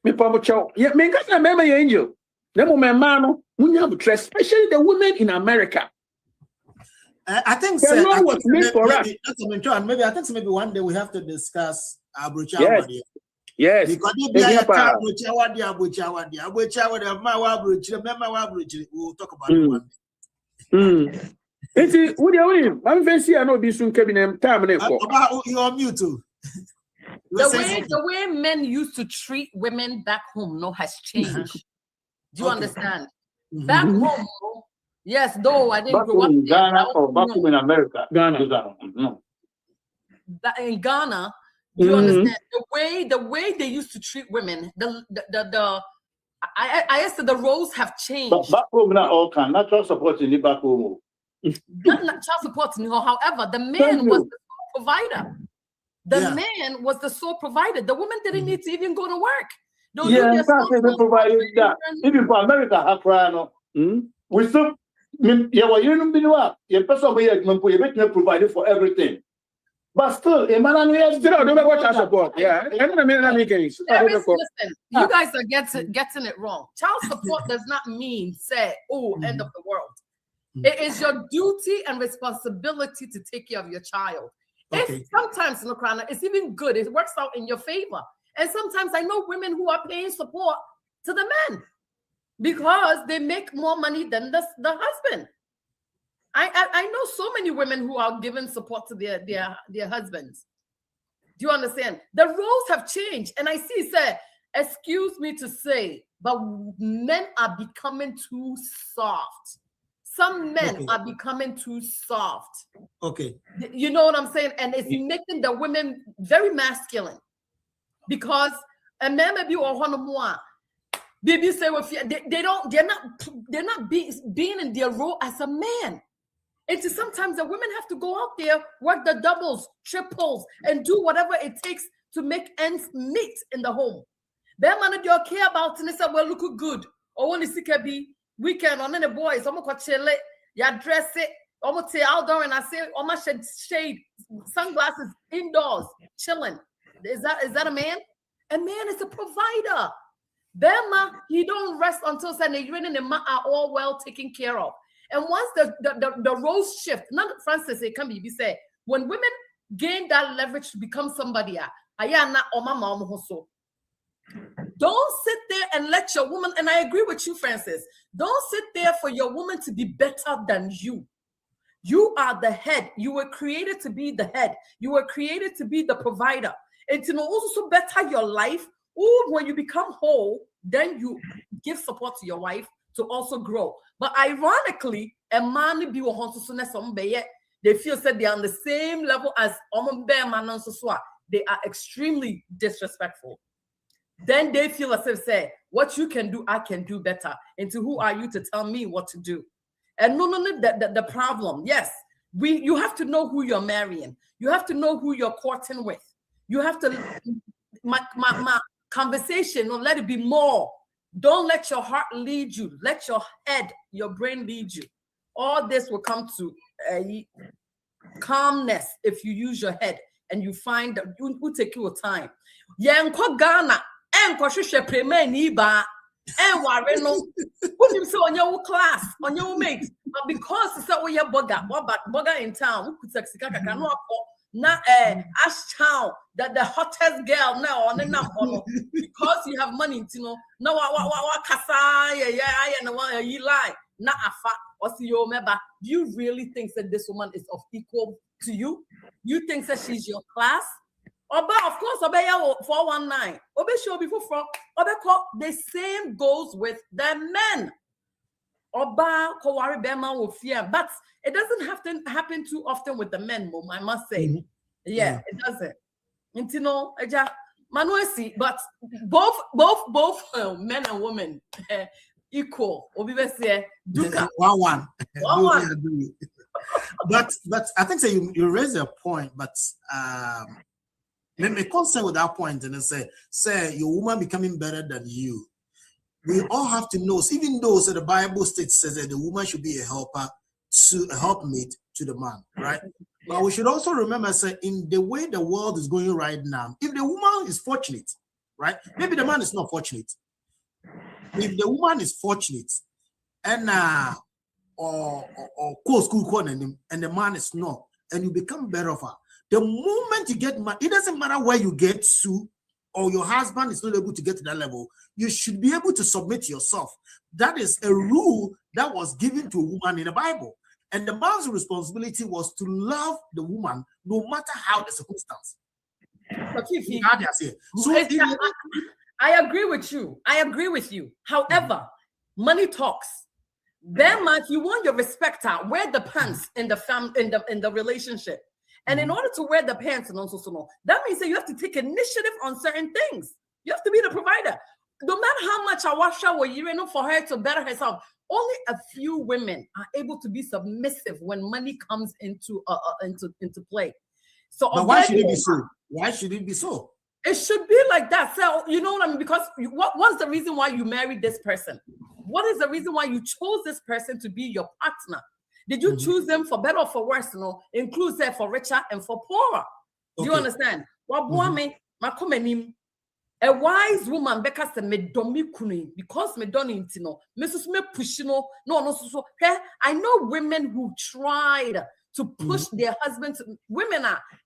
Me pomo chow. Yeah, me got remember your angel. Nemo me mano. Especially the women in America. I think the law was made for us. Maybe I think maybe one day we have to discuss Abusua. Yes. Because we'll talk about it one day. It's what you I'm fancy. I know this soon cabinet time. You're on mute too. The way men used to treat women back home has changed. Do you understand? Back home. Yes, though I didn't grow up in Ghana or back home in America. Ghana. No. In Ghana, do you understand the way they used to treat women? I said the roles have changed. But back home not all can natural support in the back home. Not child support in her. However, the man was the sole provider. The man was the sole provider. The woman didn't need to even go to work. They provided that. Even for America, we still. Provided for everything, but still, child support. Yeah, listen, you guys are getting it wrong. Child support does not mean end of the world. It is your duty and responsibility to take care of your child. If sometimes, it's even good. It works out in your favor. And sometimes I know women who are paying support to the men, because they make more money than the husband. I know so many women who are giving support to their husbands. Do you understand? The roles have changed. And I see, excuse me to say, but men are becoming too soft. Some men are becoming too soft. Okay. You know what I'm saying? And it's making the women very masculine. Because a man may be Baby say they're not being in their role as a man. It's sometimes the women have to go out there, work the doubles, triples, and do whatever it takes to make ends meet in the home. Then man, you care about and they say, well, look good. Or when it's be weekend on the boys, I'm gonna chill it, ya dress it, I'm gonna say outdoor and I say, I'm gonna shade sunglasses indoors, chilling. Is that a man? A man is a provider. Bema, he don't rest until Sunday. You and the man are all well taken care of. And once the roles shift, not Francis, it can be said, when women gain that leverage to become somebody, don't sit there and let your woman, and I agree with you, Francis, don't sit there for your woman to be better than you. You are the head. You were created to be the head. You were created to be the provider. And to also better your life. When you become whole, then you give support to your wife to also grow. But ironically, a man be they feel that they are on the same level as they are extremely disrespectful. Then they feel as if say, what you can do, I can do better. And to who are you to tell me what to do? And no, the problem, yes, you have to know who you're marrying. You have to know who you're courting with. You have to, my conversation, don't let it be more. Don't let your heart lead you. Let your head, your brain lead you. All this will come to calmness if you use your head and you find that it will take you time. Yanko Ghana, and Koshisha Preme Niba, and Warreno, put him so on your class, on your mate. But because it's not your bugger in town, who could Sexicaka cannot. Not Ashtown, that the hottest girl now on the number because you have money, you know. No, what yeah, you lie. Not a fact. Or see your member. Do you really think that this woman is of equal to you? You think that she's your class? Oba, of course, obey 419. Obey show before from Oba the same goes with the men. Oba Kowari Bema will fear, but it doesn't have to happen too often with the men, Mom, I must say. Mm-hmm. Yeah, it doesn't. You know, Manuesi, but both men and women equal. One. But I think you raise a point, but me concern with that point and say your woman becoming better than you. We all have to know, even though the Bible states says that the woman should be a helpmate to the man, right? But we should also remember, in the way the world is going right now, if the woman is fortunate, right? Maybe the man is not fortunate. If the woman is fortunate and or school and the man is not, and you become better of her, the moment you get married, it doesn't matter where you get to, or your husband is not able to get to that level, you should be able to submit yourself. That is a rule that was given to a woman in the Bible. And the man's responsibility was to love the woman no matter how the circumstance. So I agree with you. However, money talks. Then, if you want your respecter, wear the pants in the relationship. And in order to wear the pants and also that means that you have to take initiative on certain things. You have to be the provider. No matter how much I wash her or you for her to better herself, only a few women are able to be submissive when money comes into play. So, but why should it be so? Why should it be so? It should be like that. So you know what I mean? Because what's the reason why you married this person? What is the reason why you chose this person to be your partner? Did you choose them for better or for worse? Includes that for richer and for poorer. Do you understand? A wise woman because me I know women who tried to push their husbands.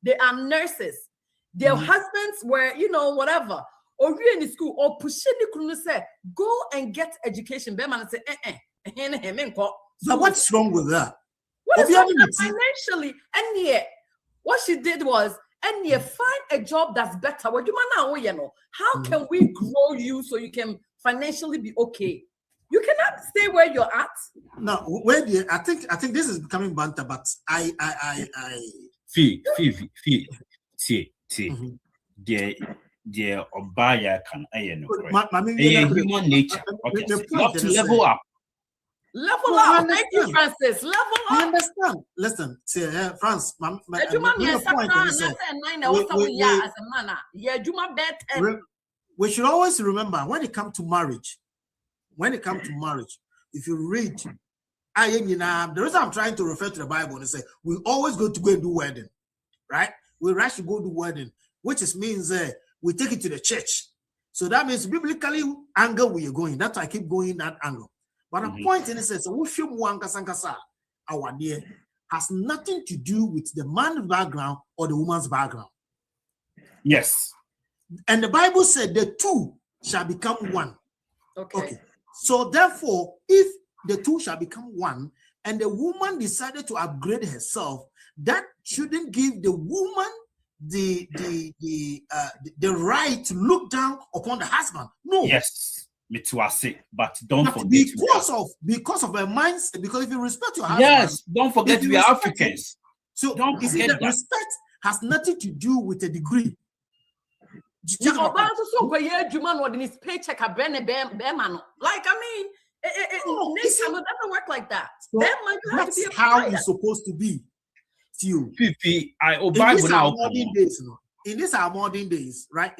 They are nurses. Their husbands were, whatever. Or you're in school, or pushing the say, go and get education. Beman say, So what's wrong with that? What is wrong with financially? And yet, what she did was, and you find a job that's better. What do you know? How can we grow you so you can financially be okay? You cannot stay where you're at. No, I think this is becoming banter, but See. dear Obaya can no human nature. Okay, so you have to level up. Level up. Thank you, Francis. Level up. I understand. Listen, say, France, we should always remember when it comes to marriage, if you read, the reason I'm trying to refer to the Bible and say we always go and do wedding, right? We rush to go do wedding, which means we take it to the church. So that means biblically angle we are going. That's why I keep going that angle. But the point in it says, our dear has nothing to do with the man's background or the woman's background. Yes. And the Bible said the two shall become one. Okay. So therefore, if the two shall become one, and the woman decided to upgrade herself, that shouldn't give the woman the right to look down upon the husband. No. Yes. But don't forget because of her mindset, because if you respect your husband, yes, don't forget we are Africans. So don't forget that respect has nothing to do with a degree. Like, I mean, it doesn't work like that. So that's how it's supposed to be. Fifi, I obey in these are modern days, right?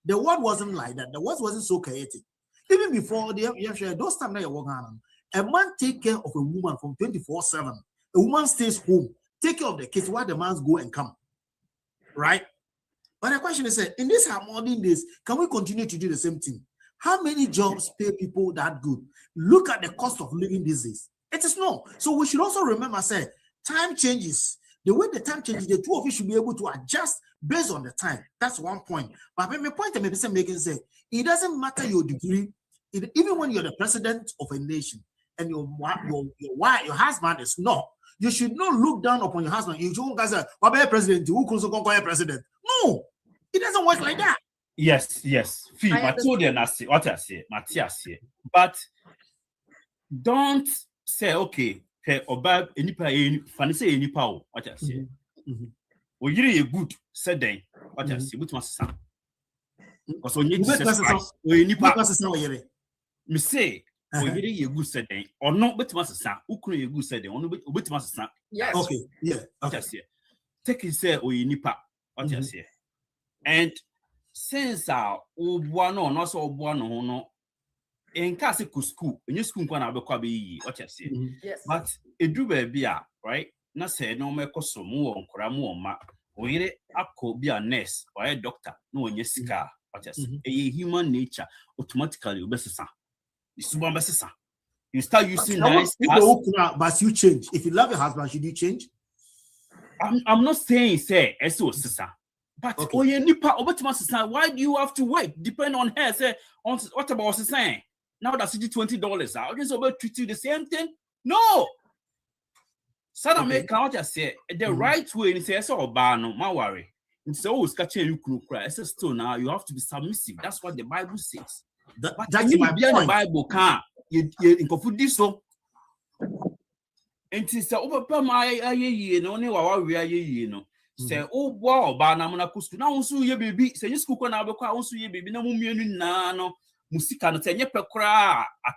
The word wasn't like that. The word wasn't so chaotic. Even before those times that you're working on, a man take care of a woman from 24/7. A woman stays home, take care of the kids while the man go and come. Right? But the question is, in these modern days, can we continue to do the same thing? How many jobs pay people that good? Look at the cost of living these days. It is no. So we should also remember, time changes. The way the time changes, the two of you should be able to adjust based on the time. That's one point. But my point I may be making say it doesn't matter your degree, even when you're the president of a nation and your wife, your husband is not. You should not look down upon your husband. You don't guys say, president, who could so president? No, it doesn't work like that. Yes. Fee, I told you what I say, Matthias. But don't say, okay, about any funny say any power, what I say. Well, you're good, said they, what I say, which must sound. Because when you say, me say, you're good, said they, or not, but must sound, who could you good, said they, only which must sound. Yes. Okay, yeah, what I say. Take it, say, or you nipa, what I say. And since our one or not so one or no. In case school, in your school, what I say. Yes. But it do be right. Not say no make us so more on Koramu ma or ye be a nurse or a doctor, no in your scar. What I say. A human nature automatically you start using nice. But you change. If you love your husband, should you change? I'm not saying say so sister. But why do you have to wait? Depend on her. Say on what about saying? Now that's $20. I just about treat you the same thing. No. So make out just say the right way and say so no my worry. And so catching you could cry. I said still now you have to be submissive. That's what the Bible says. That's my point. The Bible can't you confuse this so. And it's over my ye no what we are ye no. Say, oh, wow, Banamana Cusco. Now, also, ye baby, say, you school now, because also ye baby, no mumian, Musica, no, say, at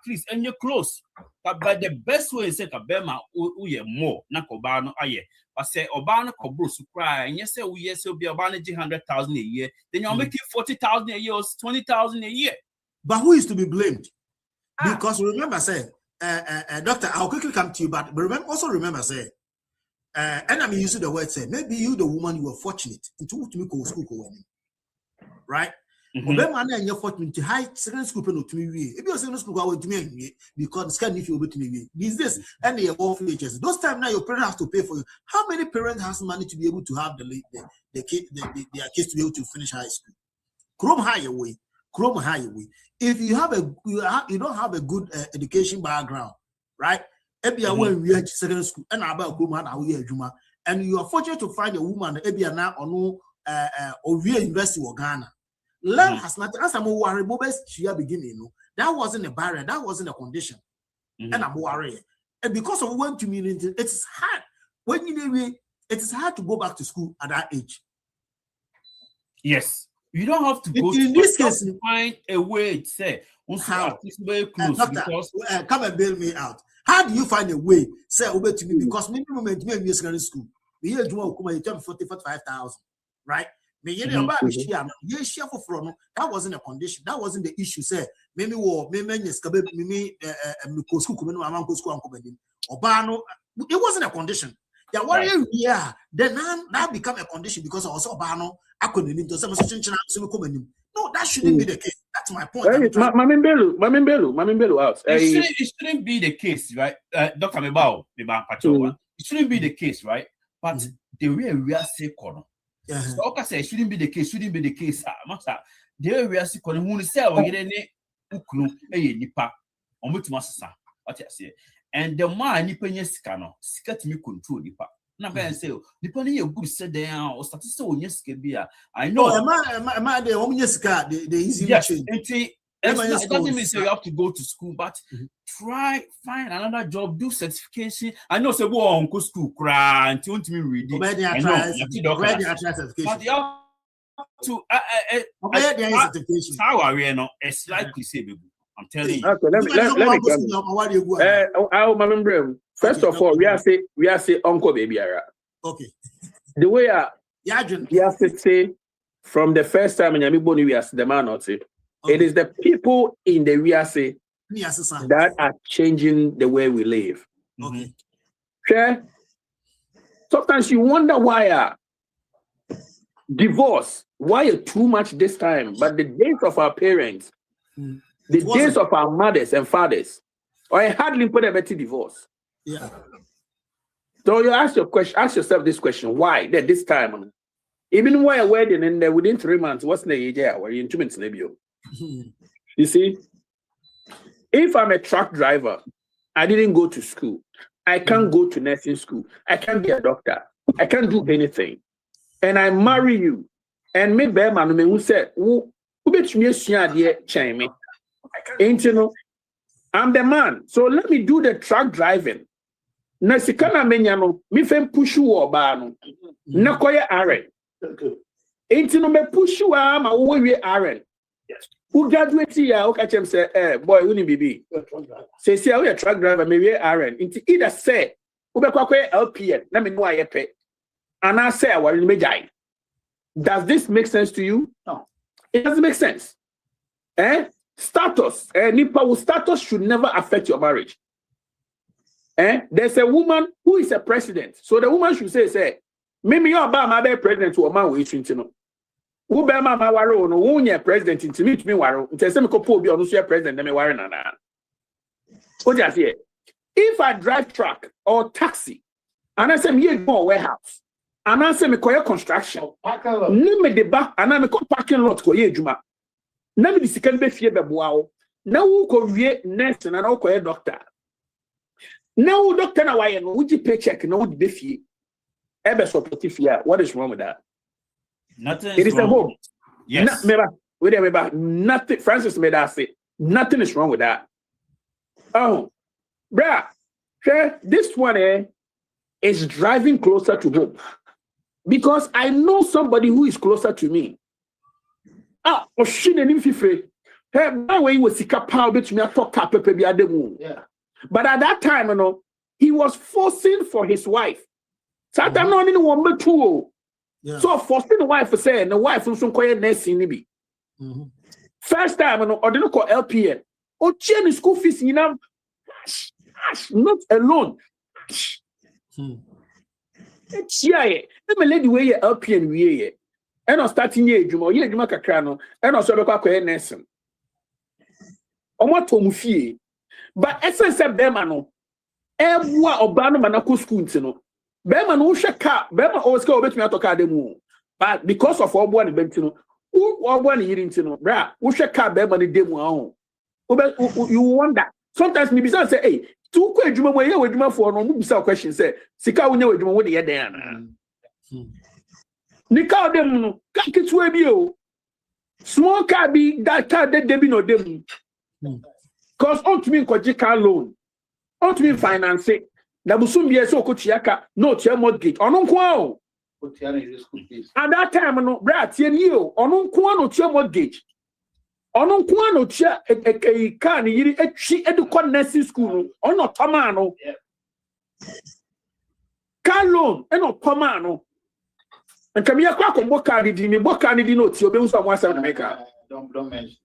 least, and you're close. But by the best way, say, Bema, we more, Nakobano, aye. But say, Obana Cobros to cry, and yes, we yes, will be about 100,000 a year. Then you're making 40,000 a year, 20,000 a year. But who is to be blamed? Because remember, say, Doctor, I'll quickly come to you, but remember, say, and I'm using the word say maybe you the woman you were fortunate into school right? And you're fortunate to high secondary school to me. If you're secondary school, I would to me because scan if you go to me. These days and they are all features. Those time now your parents have to pay for you. How many parents has money to be able to have their kids to be able to finish high school? Chrome high away. If you have you don't have a good education background, right? When we are secondary school and about woman and you are fortunate to find a woman now or university or Ghana. Love has not as I'm worried beginning. That wasn't a barrier, that wasn't a condition. And I'm worried. And because of one community, it's hard. It is hard to go back to school at that age. Yes. You don't have to go in this case, find a way to say, how? Very close Doctor, because come and bail me out. How do you find a way? Say, obey to me because maybe moment me in secondary school. Me here do come you tell me 45,000, right? Me here about share for that wasn't a condition. That wasn't the issue. Say, maybe war, maybe school come no am school am come Obano. It wasn't a condition. Yeah, warrior, yeah. Then now become a condition because I was Obano. I couldn't need to some no, that shouldn't be the case. That's my point. Mamembelu out. It shouldn't be the case, right? Dr. Mebao, it shouldn't be the case, right? But the way we are sick, so okay, say it shouldn't be the case. Master, the way we are sick, who say we get any ukunu nipa omutumasa. What you say? And the man nipa nyesika no, sika timi control nipa. Na ben say nipa ni good set down or start say onyesika bia. I know. Am I the nyesika the easy change. It doesn't mean say you have to go to school, but try find another job, do certification. I know say go on school cry until me read it. But you have to certification. How are we now? It's likely say I'm telling you. Okay, let me first of all, we are say uncle baby. Okay. The way we have to say from the first time in Yamiboni we are the man not say. Okay. It is the people in the Riase that are changing the way we live. Okay. Okay? Sometimes you wonder why divorce, why too much this time? But the days of our parents, the days of our mothers and fathers, I hardly put a better divorce. Yeah. So you ask yourself this question: why that this time? Even while a wedding and within 3 months, what's the age? Were you in 2 minutes? You see, if I'm a truck driver, I didn't go to school. I can't go to nursing school. I can't be a doctor. I can't do anything. And I marry you. And me man who said, "Who bet me me?" Ain't you know? I'm the man. So let me do the truck driving. Na sikana menyano, mi fem push you obano. Na koye Aaron. Ain't you know me push you ama we Aaron. Who graduate here? Okay, chem say, boy, who ni bibi? Say we a truck driver, maybe Aaron. Into either say, ube kwa LPN. Let me know I pay. And I say, what in me. Does this make sense to you? No, it doesn't make sense. Status, status should never affect your marriage. There's a woman who is a president, so the woman should say, maybe you're about my president to a man with you. Who be my waro no who president into me waro. Say me ko po bi onu so president me waro nana. O just here. If I drive truck or taxi, and I say me go warehouse, and I say me koye construction, no me deba, and I me ko parking lot koye adwuma. Na me di sika be fie be boa wo. Na wo ko wie nurse na wo koye doctor. Na wo doctor na waye no wo gi paycheck na wo di be fie. E be support fie. What is wrong with that? Nothing. It is a home. Yes. Nothing. Francis made that say. Nothing is wrong with that. Oh, bruh. This one is driving closer to home because I know somebody who is closer to me. She didn't feel free. Hey, that way was sika power between me talk cap pepe bi ademu. Yeah. But at that time, you know, he was forcing for his wife. So I don't know anyone too. Yeah. So forcing the wife to say, and the wife also call nursing nibi. First time, I didn't call LPN. Oh, change school fees, you know, not alone. Yeah, let me let the way LPN we and I starting year, Juma Cacrano, and also the Quack nursing. On what to fee, but essence of Bemano, Ebwa or Banamanaco school, you know. Bema no share car, Bema always go bet me out of car demo. But because of all one bentino, who all one eating to know, bra, who share car Bema the demo. You wonder. Sometimes me say, hey, two quick Juma way with Juma for no move question say, Sika we know Juma with the Yadana. Nika dem kaki to bio. Small car be that car that debi no dem. Cause on to me car loan, on to me finance it. Na busum biye so ko chiaka no tia mortgage ono nko At that time, no, Brad, you on no chair mortgage. On no chair a car, she educate nursing school, on no Tomano. Car loan, and no Pomano. And come here, crack on what car did you what car did you know? You'll be someone to make her. Don't mention.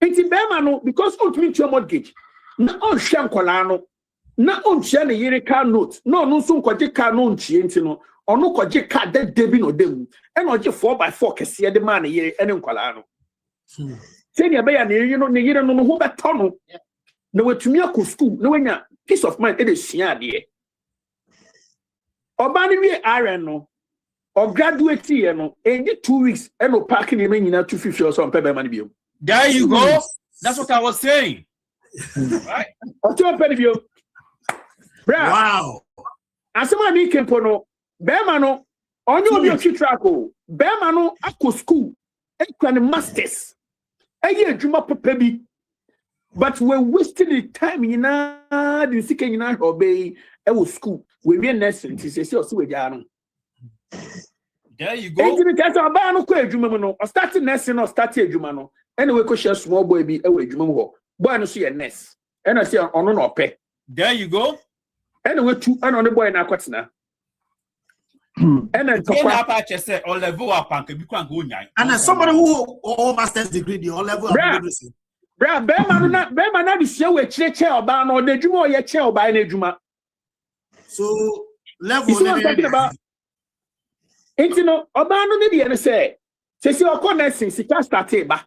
It's in Bemano because on to your mortgage. Not on Shankolano, not on Shan a year car note, no soon quite car non chientino, or no quite car that debin or dem, and not just 4x4 can see the man a year and in Colano. Senior Bayan, you know who that tunnel. No way to Miyako school, no way peace of mind, it is Sia dear. Or Banny Iron. Or graduate here, no, and 2 weeks, and no parking in 250 or some paper money bill. There you go. That's what I was saying. Right? Or 2 penny bill. Wow. As somebody came for no, Bermano, on your traco, Bermano, Aqua school, and masters. A year, Juma Pepe. But we're wasting the time in the seeking in our obey, our school. We're in essence, he says, there you go. Or starting nursing or starting Jumano. Anyway, because small boy be away Jumo. Boy, no see a nest. And I say on no pay. There you go. Anyway, two and on the boy in our quarter. And then say all level up and and somebody who all master's degree, the all level up. Bema na be share with chair or ban or the Jumo or your chair by the Juma. So level you see what I'm talking about? Ain't no Obano need say. Say your connection, she can't start ba.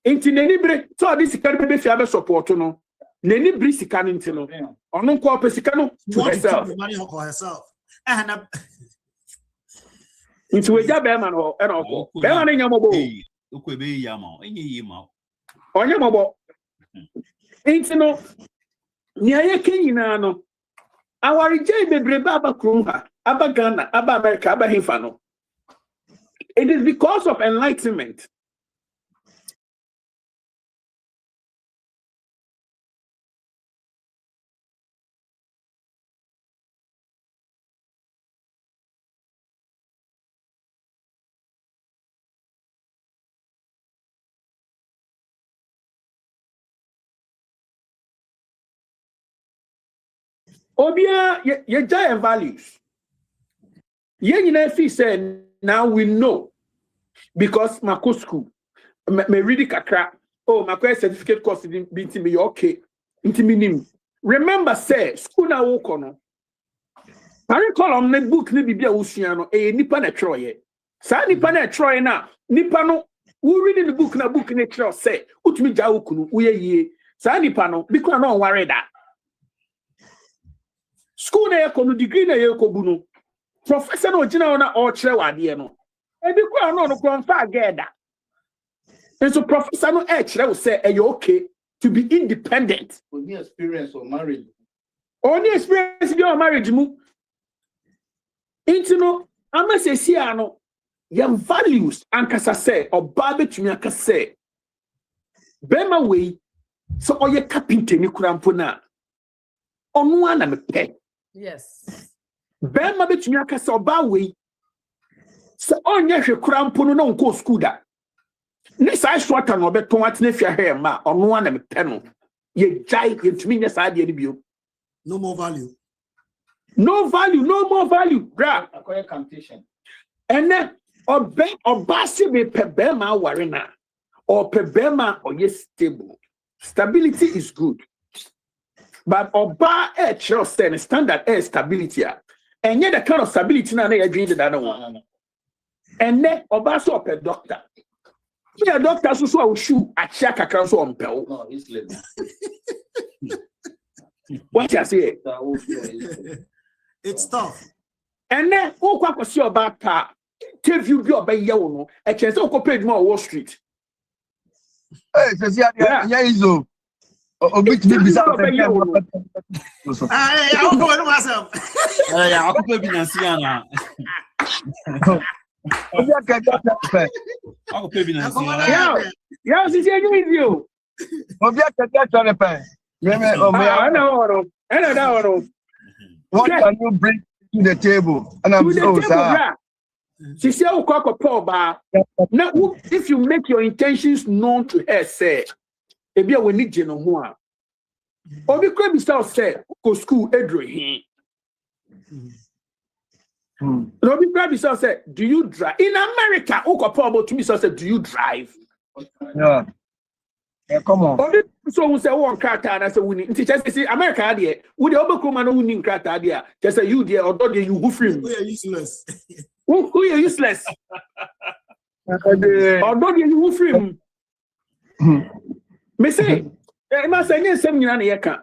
Ain't any so this can be fair support no. Neni brisi can into no. Or no co pesicano to herself. Money for herself. And into a job Beman or an uncle. Beman in your mobile. Ukwe yama. Any yama. On your mobile. Ain't no Nia Kenyano. Our J. Baba Krumha, Abba Ghana, Abba America, Abba Hifano. It is because of enlightenment. Obia, your giant values. Ye said, now we know. Because my school, me read kakra. Oh, my certificate course didn't be okay. Intiminim. Remember, say, school na wokono. Parent column ne book ne bibia usiano, nipa na troye. Sa nipa na troye na, nipa no, who reading the book na book ne tro say, utumi ja ukunu, uye ye. Sa nipa no, because no worry that. School na yeko no degree na yeko buno. Professor no jina ona o chere wade no. E bi kwa no konfa ageda. And so professor no chere will say you okay to be independent. Only experience or marriage. Only experience your marriage mu. Into no ama se si ano your values ankasa say oba betumi aka say. Bema we so oye carpenter ni kurampo na. Onu ana me pe. Yes. Bema betumi aka say oba we so onye hwe kurampo no na nko school da. Ne sai swata no beton atene fia hair ma onu ana me pe no. Ye jai yetumi nya sa de ni bio. No more value. No value, no more value. Bra. Acquire competition. And then oba se be pe bema warena or pe bema or yes stable. Stability is good. But oba trust and standard stability. And yet the kind of stability na you dream that one. And then oba so pe doctor. Yeah, doctor so shoe a check account so on pel. No, it's late. What you say? It's tough. And then who kwa see about pa tell you be obey yawo no e chance o page more Wall Street. Hey, say yeah izo. Obit be bisa. I don't know myself. Yeah, I could be Nancy. Yeah, see you. Obia can tell the pen. I know. What can you bring to the table. And I'm so sorry. Now, if you make your intentions known to her, say, maybe I will need you no more. Or the crab is say, go school, Edry. Robbie Crab is say, do you drive? In America, Okopo to me, say, do you drive? Yeah. Yeah, come on. So we say one character and I say we need just say America there. We the other man who need character there. Just say you there or don't you who film. We are useless. Who are useless? Or don't you who film. Me say, I must say yes, some you can.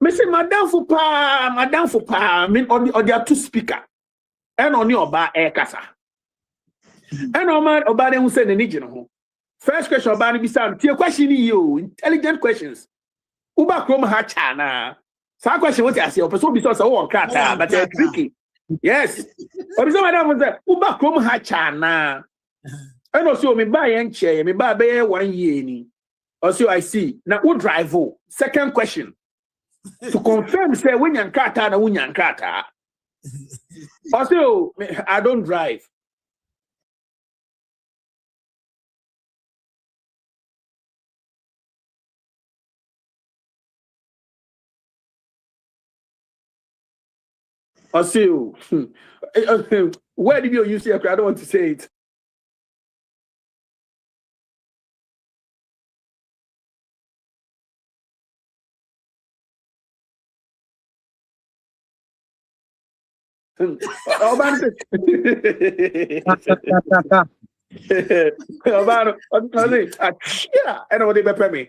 Me say madam for pa, mean on the two speaker. And on your bar air casa. And on man about them who say the need you. First question about Bisam. Your question you intelligent questions. Uba Chrome Hachana. Some question what I say, or person because one crata, but they're tricky. Yes. But madam was there. Uba Chrome Hachana. And also me buy and chair, me buy 1 year. Also I see. Now who drive? Second question. To confirm say when you're crata and when you're crata. Also, I don't drive. I see you. Where did you use it? I don't want to say it. I know they pay me.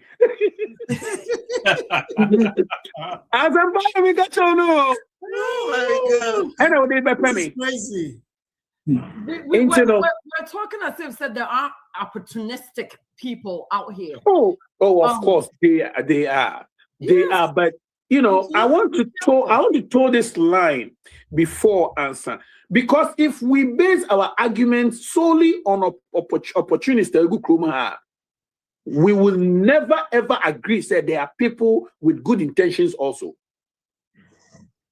As I'm buying, we got to know. Oh my God! I know they pay me. Crazy. We're talking as if said there are opportunistic people out here. Oh, of course they are. They are, but you know, I want to tell this line before answer, because if we base our argument solely on opportunities, we will never ever agree. Say there are people with good intentions also.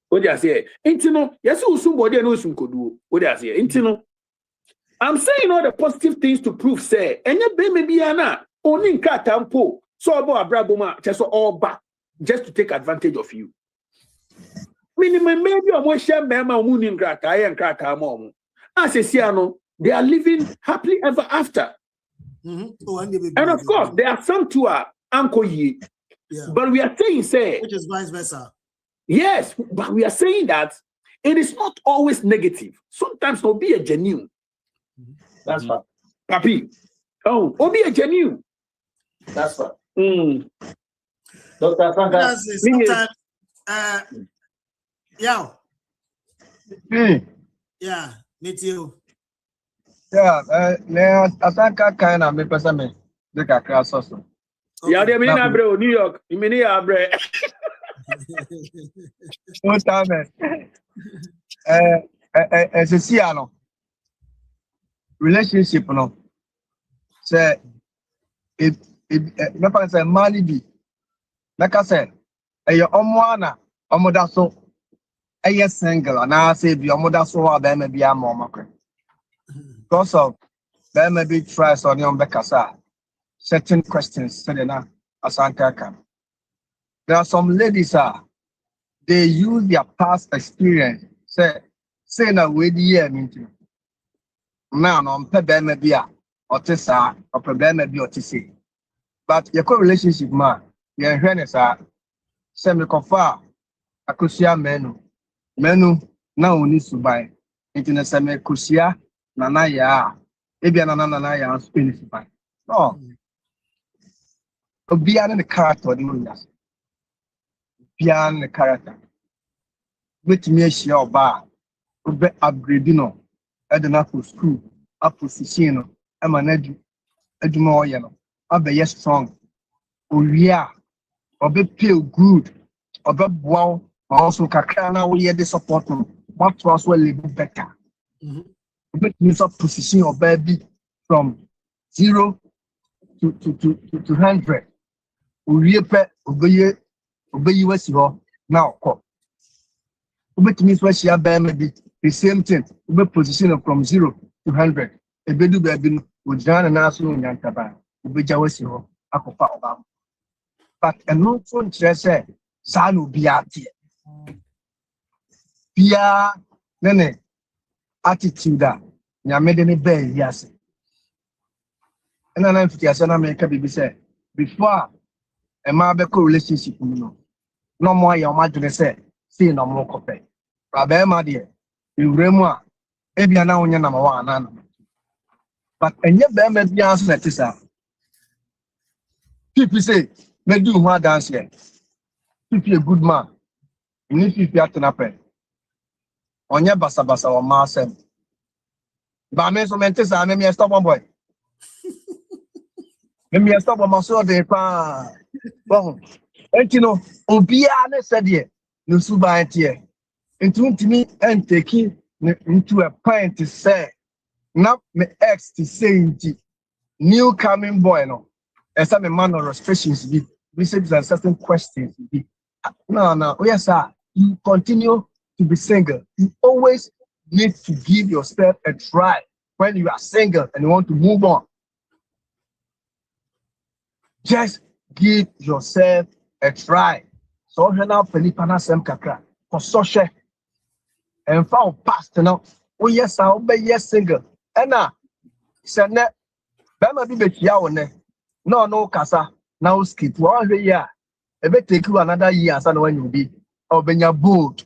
What do you say? Intino, yes, somebody knows some could do. What do you say? Intino, I'm saying all the positive things to prove. Say, and you be maybe only in Katampo, so about Abraboma, just all back. Just to take advantage of you. Minimum, maybe I'm going to share my moon in Grata and Grata mom. As a Siano, they are living happily ever after. And of course, there are some to our Uncle Ye. Yeah. But we are saying, say, which is vice versa. Yes, but we are saying that it is not always negative. Sometimes it'll be a genuine. That's right. Papi. Oh, it'll be a genuine. That's right. Dr. Franka, sometimes, yeah, me too. Yeah, I think I kind of me person the kakra also. Yeah, they mean bro, New York. You mean bro. No time. As a Siano relationship, no. Say if never say money be. Like I said, your omwana, omodaso, a single, and I say, be omodaso, or there may be a mama. Because of there may be tries on your Becassa, certain questions, Selena, as Anka. There are some ladies, they use their past experience, say na with the year, meeting. Now, on Pebe may be a or Tessa, or Pebe may be or Tissi. But your co-relationship, man. Yeah, hwene sa semi kofa akosia menu na oni subai intine semi kosia na ya ebia na ya spin subai no obia na the character the universe bia na character with me share oba obe upgrade no edna for school position no ama na aduma oye no abe strong oria obe feel good, obe wow, also kakana we hear the support what was well live better. Obe use up position of baby from 0 to 100. We pe obe you now. Ubet means what she maybe the same thing. Ube position from 0 to 100. Ebedu baby with Jan and Asu Yankaba. Ubeja was your Akopa Obama. But a no phone say, Sanu Biati. Pia Nene attitude. Yamedeni Bay, yes. And then I'm 50 as an American baby said, before a Mabeko relationship, no more your imagine say, see no more copy. Rabbi, my dear, you remember, maybe I know number one. But and yet, there may be answer that is people say, may do one dance here. If you're a good man, you need to be at an apple. On your basa or master. But I mean, so many things I may stop one boy. Maybe I stop on my sword. Well, and you know, Obia said here, no suba here. Into me and taking into a point to say, not my ex to say, new coming boy, no, and some man or restrictions be, we say certain questions be. No, yes, sir. You continue to be single. You always need to give yourself a try when you are single and you want to move on. Just give yourself a try. So now Pelipana Sem Kakra for social and found past now. Oh yes, I'll be yes single. And now said that Bama be yaone. No casa now skip 1 year. I bet take you another year as when you be or when you're bold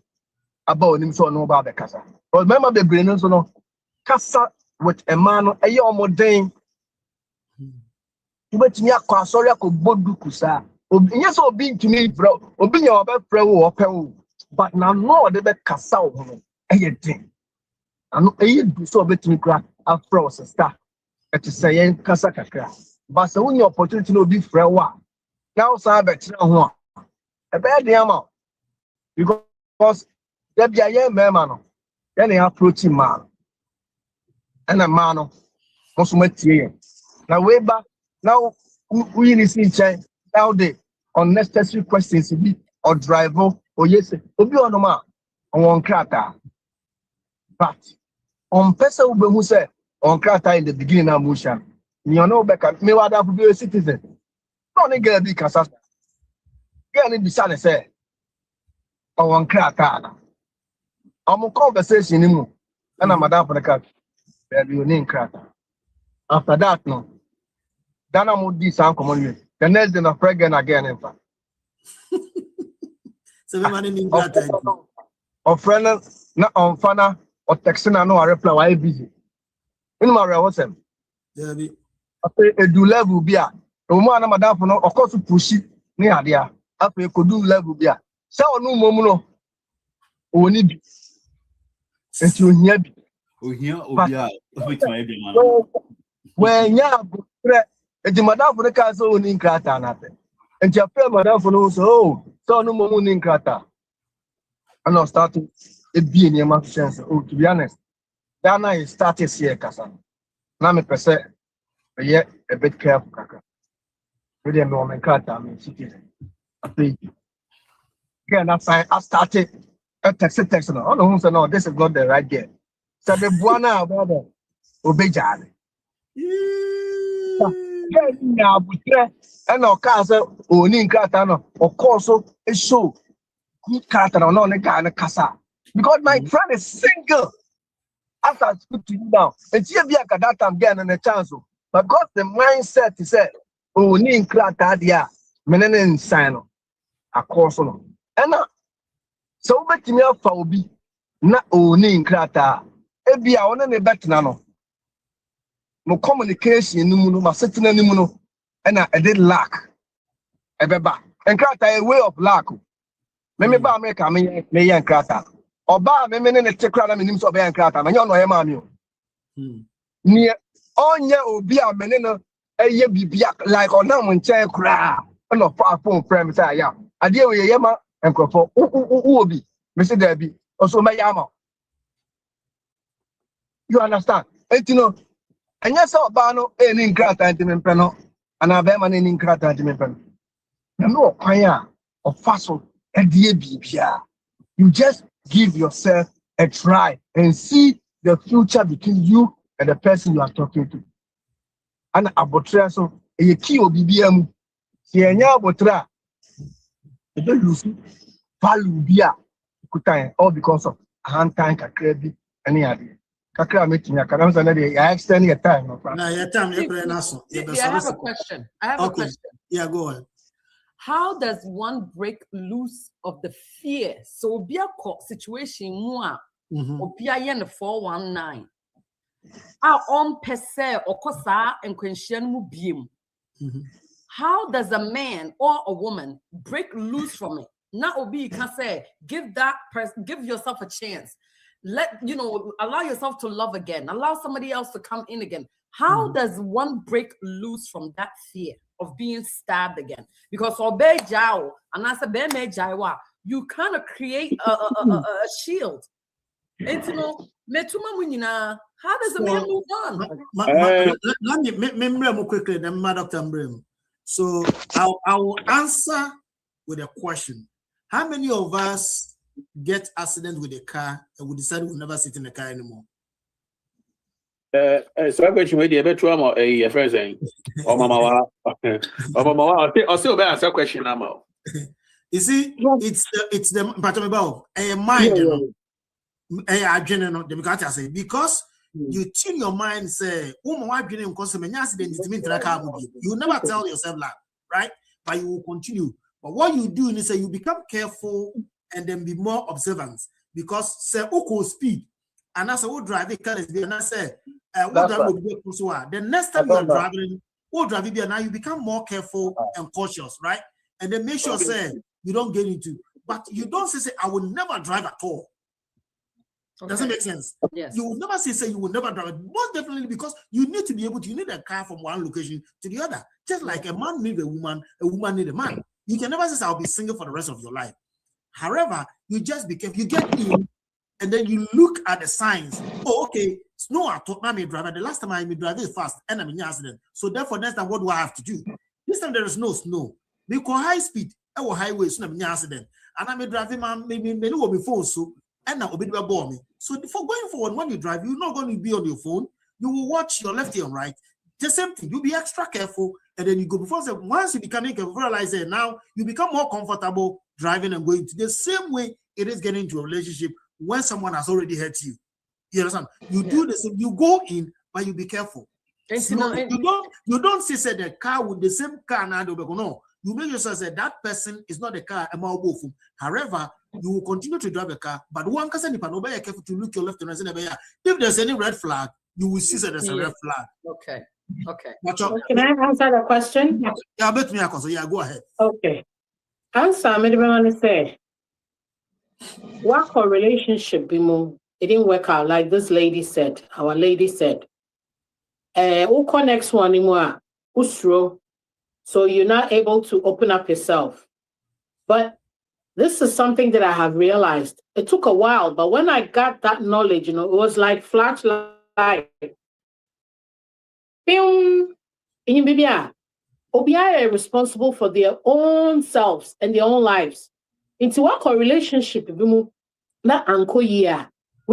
about him so no about the casa. But remember the brain so no casa with a man a year more day. But me akwa sorry ko bodu kusa yes so being to me bro obi your be frɛ wo open but na no de be kasa wo no thing anu do so betimi kra afro sister et say yen kasa kakra but so when opportunity no be frɛ wo now say be tira ho e be dey am because there be a mema no then they approach man and a man no so matie na we ba now we need to change now the unnecessary questions be or driver or yes obi onoma on krata but on person who say on krata in the beginning of motion you know back me wada be a citizen don't get be kasa get ni bisa say on krata am conversation ni mu na madam for the cat be on krata after that no Dana Moody sound common. The next day, I'm pregnant again. In fact, so we money in that. Or friend, not on fana or texting. I know I reply. Why busy? In my real him. Yeah, be. After a do level be a woman, madam for no. Of course, push it near there. After a could do level be a. So no momuno. We need. And you hear. Oh here, Obia. Which my man. When you and the madam for the castle in Krata nothing. And your friend madam for no so no more in Krata. I'm not starting a being your mouth sense. Oh, to be honest, Dana is started here, Cassan. Now me per se, but yet a bit careful, Kaka. We didn't know in Krata, I mean, citizen. I think again, I started a text. No, no, this is not the right game. So the Buana about the Obejan. And our castle, owning Katano, of course, a show good Katano, no, the guy in a casa. Because my friend is single. After I speak to you now, and see if at that time getting a chance. But because the mindset is said, owning Kratadia, Menin Sino, a course. And so bet me up for be not owning Krata. It be our only better nano. No communication in the ma sitting in the and I did lack. Ebeba. And Krata a way of lack. Me ba America me yan Krata. Oba me in the tekra me nim so be yan Krata. Me yon no yema mi. Near on ye obi a meneno eye bibia like on am nchen kra. No phone frame say ya. Ade we yema enkrofo. Obi. Me say there be. Also me yama. You understand? And you know and yes, Bano, any Krata antimempano, and a Bama in Krata antimempano. No, choir or fossil, a dear bibia. You just give yourself a try and see the future between you and the person you are talking to. And abotra so a key or BBM. Sienya abotra. You don't lose value beer. All because of hand tank a credit any idea. Kakra meeting, I extend your time. I have a question. A question. Yeah, go ahead. How does one break loose of the fear? So be a situation more or be a 419. Our own per se or cosa and question beam. How does a man or a woman break loose from it? Not obi you can say give that person, give yourself a chance. Allow yourself to love again. Allow somebody else to come in again. How does one break loose from that fear of being stabbed again? Because obey jao and as a beme jaiwa, you kind of create a shield. And how does a man move on? Let me more quickly than Dr. Mbrim. So I will answer with a question. How many of us get accident with a car and we decide we'll never sit in the car anymore? So I question maybe a bit trauma a friend saying, oh mama, I'll still answer question now. You see, it's the about a mind, because you tune your mind say, you never tell yourself that, right? But you will continue. But what you do is say you become careful and then be more observant, because say oko speed and as I drive it car is and I say the next time you are driving now you become more careful and cautious, right? And then make sure say you don't get into, but you don't say I will never drive at all. Okay. Doesn't make sense. Yes. You will never say you will never drive it. Most definitely, because you need to be able to, you need a car from one location to the other. Just like a man needs a woman needs a man. You can never say I'll be single for the rest of your life. However, you just be careful. You get in and then you look at the signs. Oh, okay. Snow I taught me driver. The last time I made drive fast and I'm in an accident. So therefore, next time what do I have to do? This time there is no snow. Because high speed, our highway, so I'm in an accident. And I may drive maybe will be phone so and now be me. So for going forward, when you drive, you're not going to be on your phone. You will watch your left and right. The same thing. You'll be extra careful, and then you go before. So once you become careful, realize that now you become more comfortable driving and going to the same way it is getting into a relationship when someone has already hurt you. You understand? You do the same. You go in, but you be careful. You don't say the car with the same car now. No, you make yourself say that person is not the car. However, you will continue to drive a car, but one person you be careful to look your left and right. If there's any red flag, you will see that there's a red flag. Okay. Can I answer the question? Yeah, bet me. Yeah, go ahead. Okay. Answer. I want to say, what for relationship? It didn't work out like this lady said. Our lady said, who connects one anymore? Usro. So you're not able to open up yourself. But this is something that I have realized. It took a while, but when I got that knowledge, it was like flashlight. Obia are responsible for their own selves and their own lives. Into what relationship, we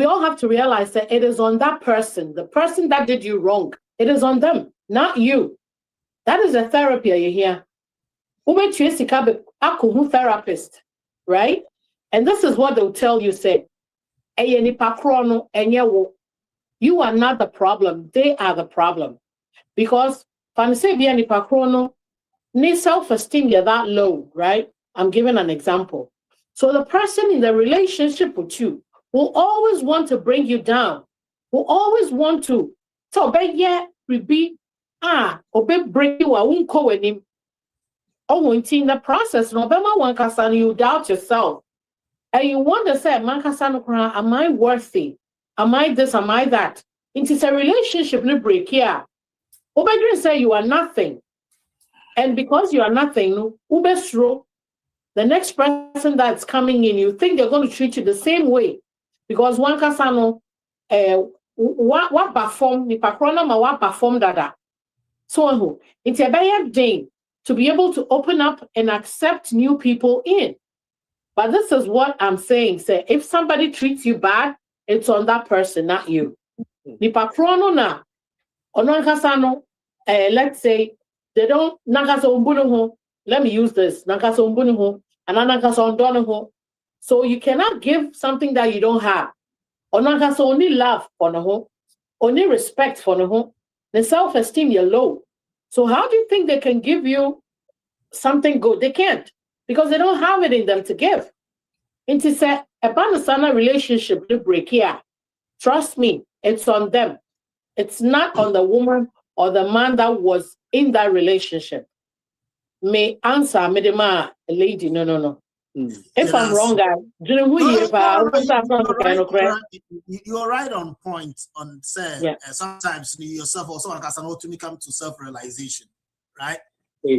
all have to realize that it is on that person, the person that did you wrong. It is on them, not you. That is a therapy you hear. Therapist, right? And this is what they'll tell you, say, you are not the problem, they are the problem. Because self-esteem, you're that low, right? I'm giving an example. So the person in the relationship with you will always want to bring you down, will always want to bring you, in the process, you doubt yourself. And you want to say, am I worthy? Am I this? Am I that? It is a relationship break here. Obedient say you are nothing. And because you are nothing, the next person that's coming in, you think they're going to treat you the same way. Because one kasano, what perform dada. So it's a bad thing to be able to open up and accept new people in. But this is what I'm saying. Say, if somebody treats you bad, it's on that person, not you. Nipa krono na onankasano. Let's say they don't nakaso umbunuho. Let me use this. Nakaso umbunuho and nakaso ondonuho. So you cannot give something that you don't have. Onankasa only love for no, only respect for no. The self-esteem you're low. So how do you think they can give you something good? They can't, because they don't have it in them to give. It's a banasana relationship to break here. Trust me, it's on them. It's not on the woman or the man that was in that relationship. May answer me the lady. No. If I'm wrong, guys, you're right on point on say sometimes yourself also can ultimately come to self-realization, right?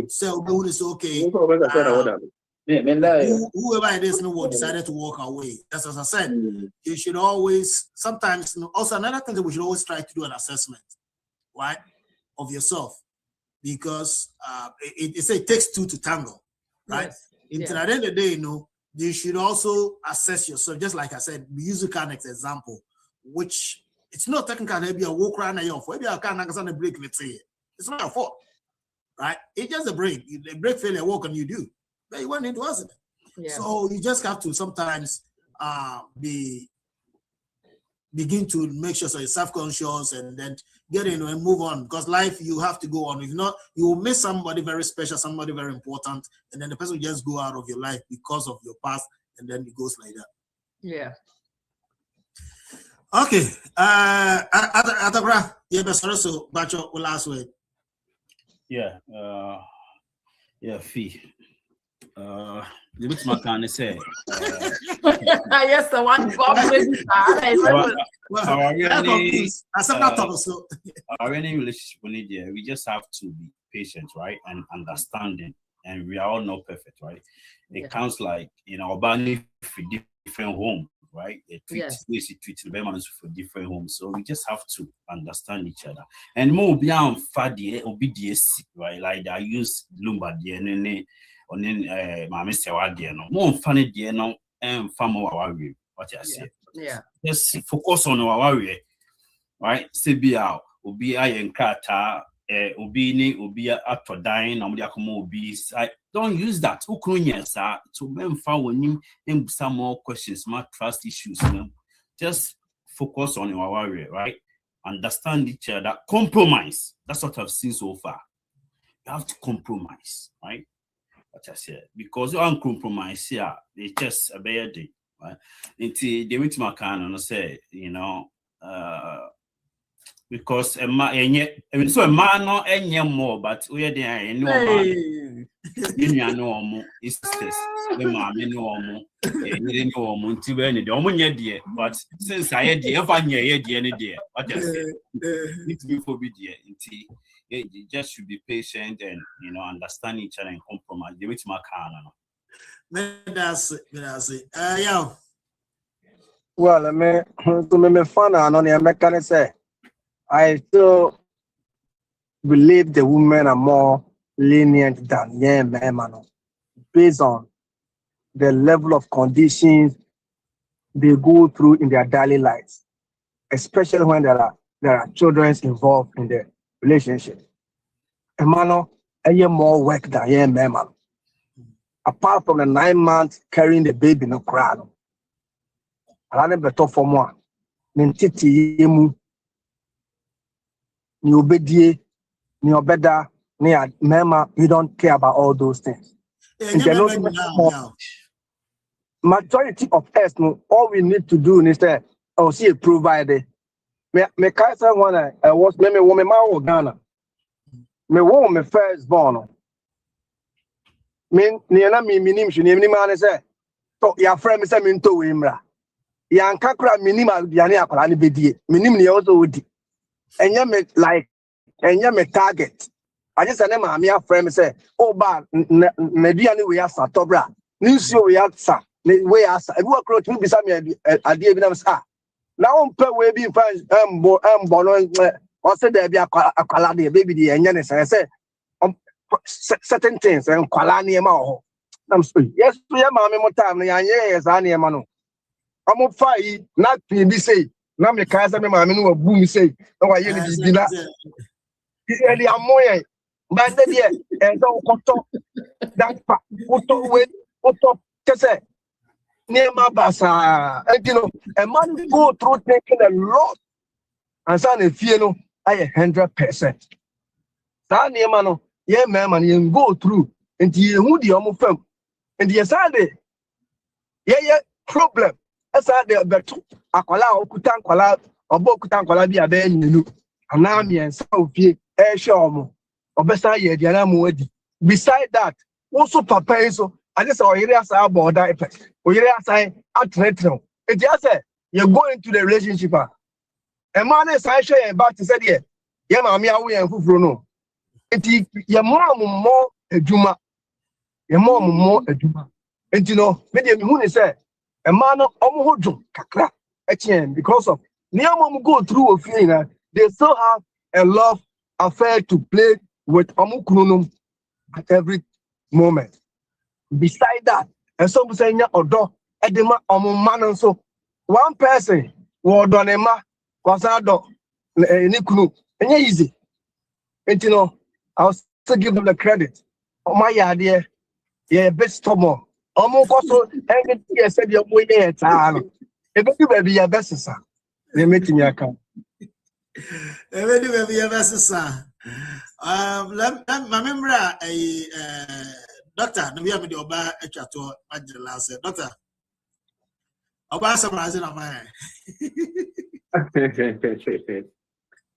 So it's okay. Whoever it is who decided to walk away. As I said, you should always sometimes also another thing that we should always try to do an assessment, right, of yourself, because it takes two to tango, right? At the end of the day, you should also assess yourself. Just like I said, we use the Carnex example, which it's not technical. Maybe a walk around your fault. Maybe a car on a break. Let's say it's not your fault, right? It's just a break. The brake failure, walk and you do, but you went into accident. So you just have to sometimes begin to make sure so you're self-conscious and then get in and move on, because life, you have to go on. If not, you will miss somebody very special, somebody very important, and then the person will just go out of your life because of your past, and then it goes like that. Yeah. Okay. Atabra, so Bacho will last word. Yeah. Fee. The bit my can say. Yes, the one. Our relationship we just have to be patient, right, and understanding, and we are all not perfect, right? It counts like about different home, right? They treat the Burmans for different homes, so we just have to understand each other. And more beyond fadi obedience, right? Like I use Lumba DNA. On my Mr. Wadiano, more funny dear no, and far more worry. What I say, just focus on our worry, right? CBR will be I and Kata, Ubini, Ubia up to dying, and Yakumo bees. I don't use that. Ukunya, sir, to men found him some more questions, more trust issues. Just focus on our worry, right? Understand each other, compromise. That's what I've seen so far. You have to compromise, right? I said, because you uncompromise here, it's just a bad day, right? Until they went to my can and I say, because a man, so a man not any more, but we are there, and no more, it's this, the man, no more, you know, Montivani, the Omonia dear, but since I had the any day, what I said, need to be forbidden until. You just should be patient and understand each other and compromise. Give it to my car. That's it. Yeah. Well, I mean, to me, fun and on the can say, I still believe the women are more lenient than men, based on the level of conditions they go through in their daily lives, especially when there are children involved in the relationship. Emmanuel, more work than men. Apart from the 9 months carrying the baby in the crowd, I don't better for more. Mentiti yemu, ni obedie, ni obeda, ni mema. You don't care about all those things. Majority of us, all we need to do is that see a provider. Me kaisa one was me woman ma Ghana. Me wo me first born. Me na me minim hwe ni man say to ya friend me say me nto we mra. Ya nka kra minim aduane akwala ne bedie. Minim ne also odi. Enya me like enya me target. I just say na me friend me say oh ba na duane we asa to bra. Ni nsuo we asa. We asa. Ebi wa kro tumi bisa me ade bi na me say now on per we be fans or said there be a quality baby the say certain things and quality. I'm sorry. Yes, we are mammy more time. Yes, I am man. I'm up fight, not be say. Now me casa me mammy no boom say. No, I ain't be dinner. Really, I'm more. But then, and don't cut that put up, just say. Near my basa, and you know, a man go through taking a lot, and son if you know, I 100%. That near man, yeah, man, you go through, and you who the homo firm, and yes, I did. Yeah, problem. As I did, but Aquala, Kutanquala, or Bokutanquala be a ben, you know, and now me and so few air show, or besta ye, Diana. Beside that, also papa so. I just saw here as our border. Or here as I at retro. It just said you're going to the relationship. A man is I share about to say, yeah, yeah, mammy, I will and no. It your mom more a juma. Your mom more a juma. And you know, maybe who said a man of Omohojum, Kakra, because of near mom go through a feeling they still have a love affair to play with Omukunum at every moment. Beside that, and some say, Odo, Edema, man, so one person, Wardonema, Wasado, Nikunu, and easy. And you know, I'll still give them the credit. Oh, my idea, yeah, best tomo. Almost also, and you said you're waiting at time. If you may be a best, sir, they make in your account. If you may be a best, sir. My member, Doctor, we have the Oba Echato Majala said, Doctor, Oba summarizing on my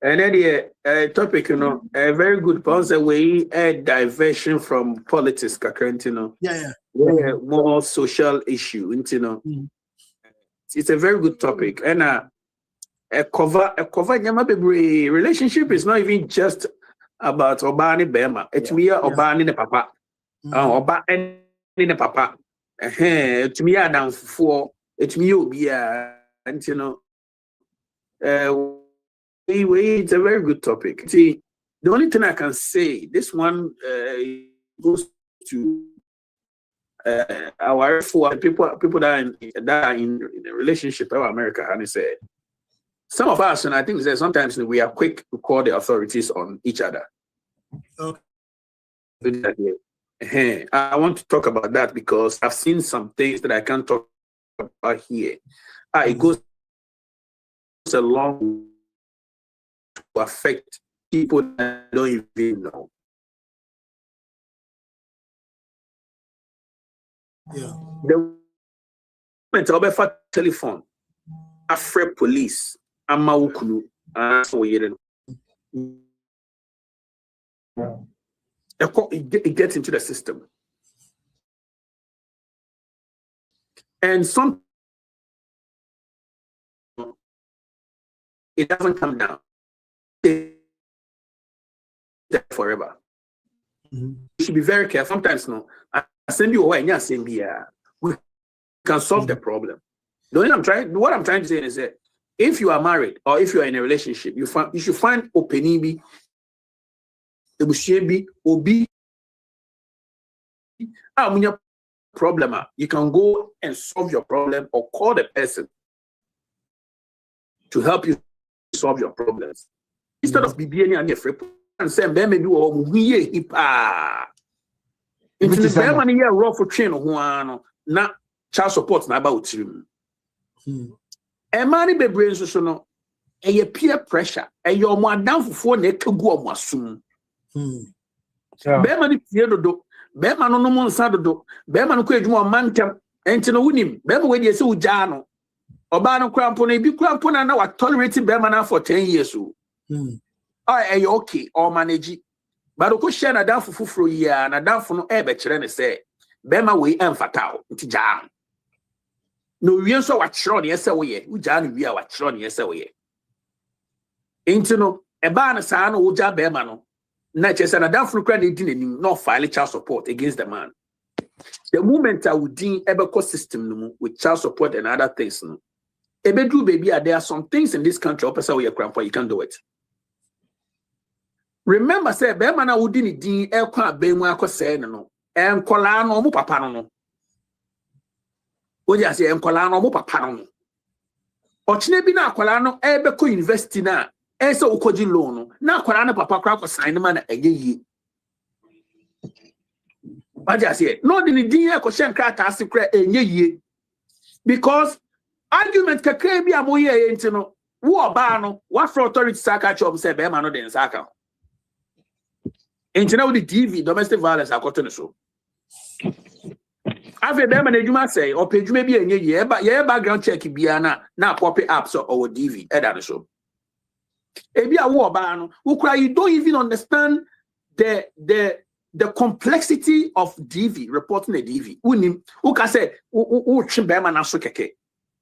and then the topic, you know, a very good point. We a diversion from politics, you know. Yeah. More social issue, you know. It's a very good topic, and a cover. Relationship is not even just about Obani Bema. It's me Obani the papa. Oba and the papa. It's me down for. It's me and you know. It's a very good topic. See, the only thing I can say, this one goes to our for people that are in a relationship in America, and he said, some of us, and I think that sometimes we are quick to call the authorities on each other. Okay. I want to talk about that because I've seen some things that I can't talk about here. It goes a long to affect people that don't even know. Yeah. The moment I'll be for telephone, afraid police, I'm Maukunu, it gets into the system. And some it doesn't come down. Forever. You should be very careful. Sometimes no, I send you away and you send me we can solve the problem. What I'm trying to say is that if you are married or if you are in a relationship, you should find open obi problem. You can go and solve your problem or call the person to help you solve your problems. Instead of being any afraid and saying, "Maybe we hip into the money here raw for train or na child support na about you." And money be brains so no a peer pressure and your more down for ne go mo asum. Be money peer do be man no mo nsa do be man ko adwuma mantem enti no wunim be we dey say ugya no oba no krampo na bi krampo na wa tolerate be man for 10 years so okay or manage but ko share na dan fufuro ya na dan fo no e be kire ne say be ma we emfata nti gya no wie so wa kire ne say we ye ugya no wie wa kire ne say we ye enti no e ba na sa no ugya be ma no na chese na dan fo kra ne di nanim no file child support against the man. The moment I would deem ebe system with child support and other things no ebedu baby there are some things in this country opesa we grandpa you can do it. Remember say be man would ni din e kwa be mu akose no and colano mo papa no. What you say and colano mo papa no. Ochine bi na colano ebe ko university na e se ukoji loan na colano papa kra ko sign man eye. What you say no the din e ko shen kra ta ase kra enye yie because argument kakra bi amoye enti no wo ba no what for authority saka chom say be ma no den saka. Enti na wo the DV domestic violence akoto ne so. Afi be ma na adwuma say o pe adwuma bi enye ye background check bia na pop up so or DV eda so. Ebi a wo ba no you don't even understand the complexity of DV reporting a DV. Unim uka say u trim be ma na so keke.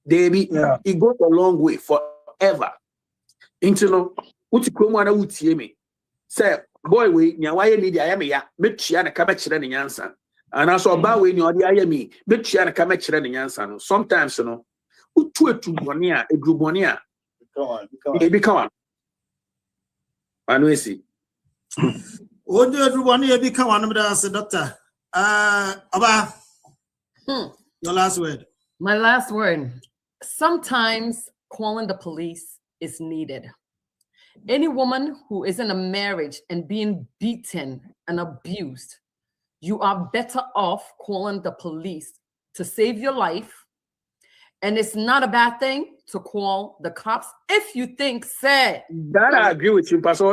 Debi it goes a long way forever. Into no uti kromo na utie me. Say boy we nya waye ni dia ya me ya metua na ka ba kire ne nyansa. And also ba we ni odi ayami metua na ka ma kire ne nyansa no. Sometimes no utu etubone a edrubone a e bi kan anu esi odo edrubone e bi kan anu da say doctor Aba your last word. My last word. Sometimes calling the police is needed. Any woman who is in a marriage and being beaten and abused, you are better off calling the police to save your life. And it's not a bad thing to call the cops if you think, say. That I agree with you, Pastor.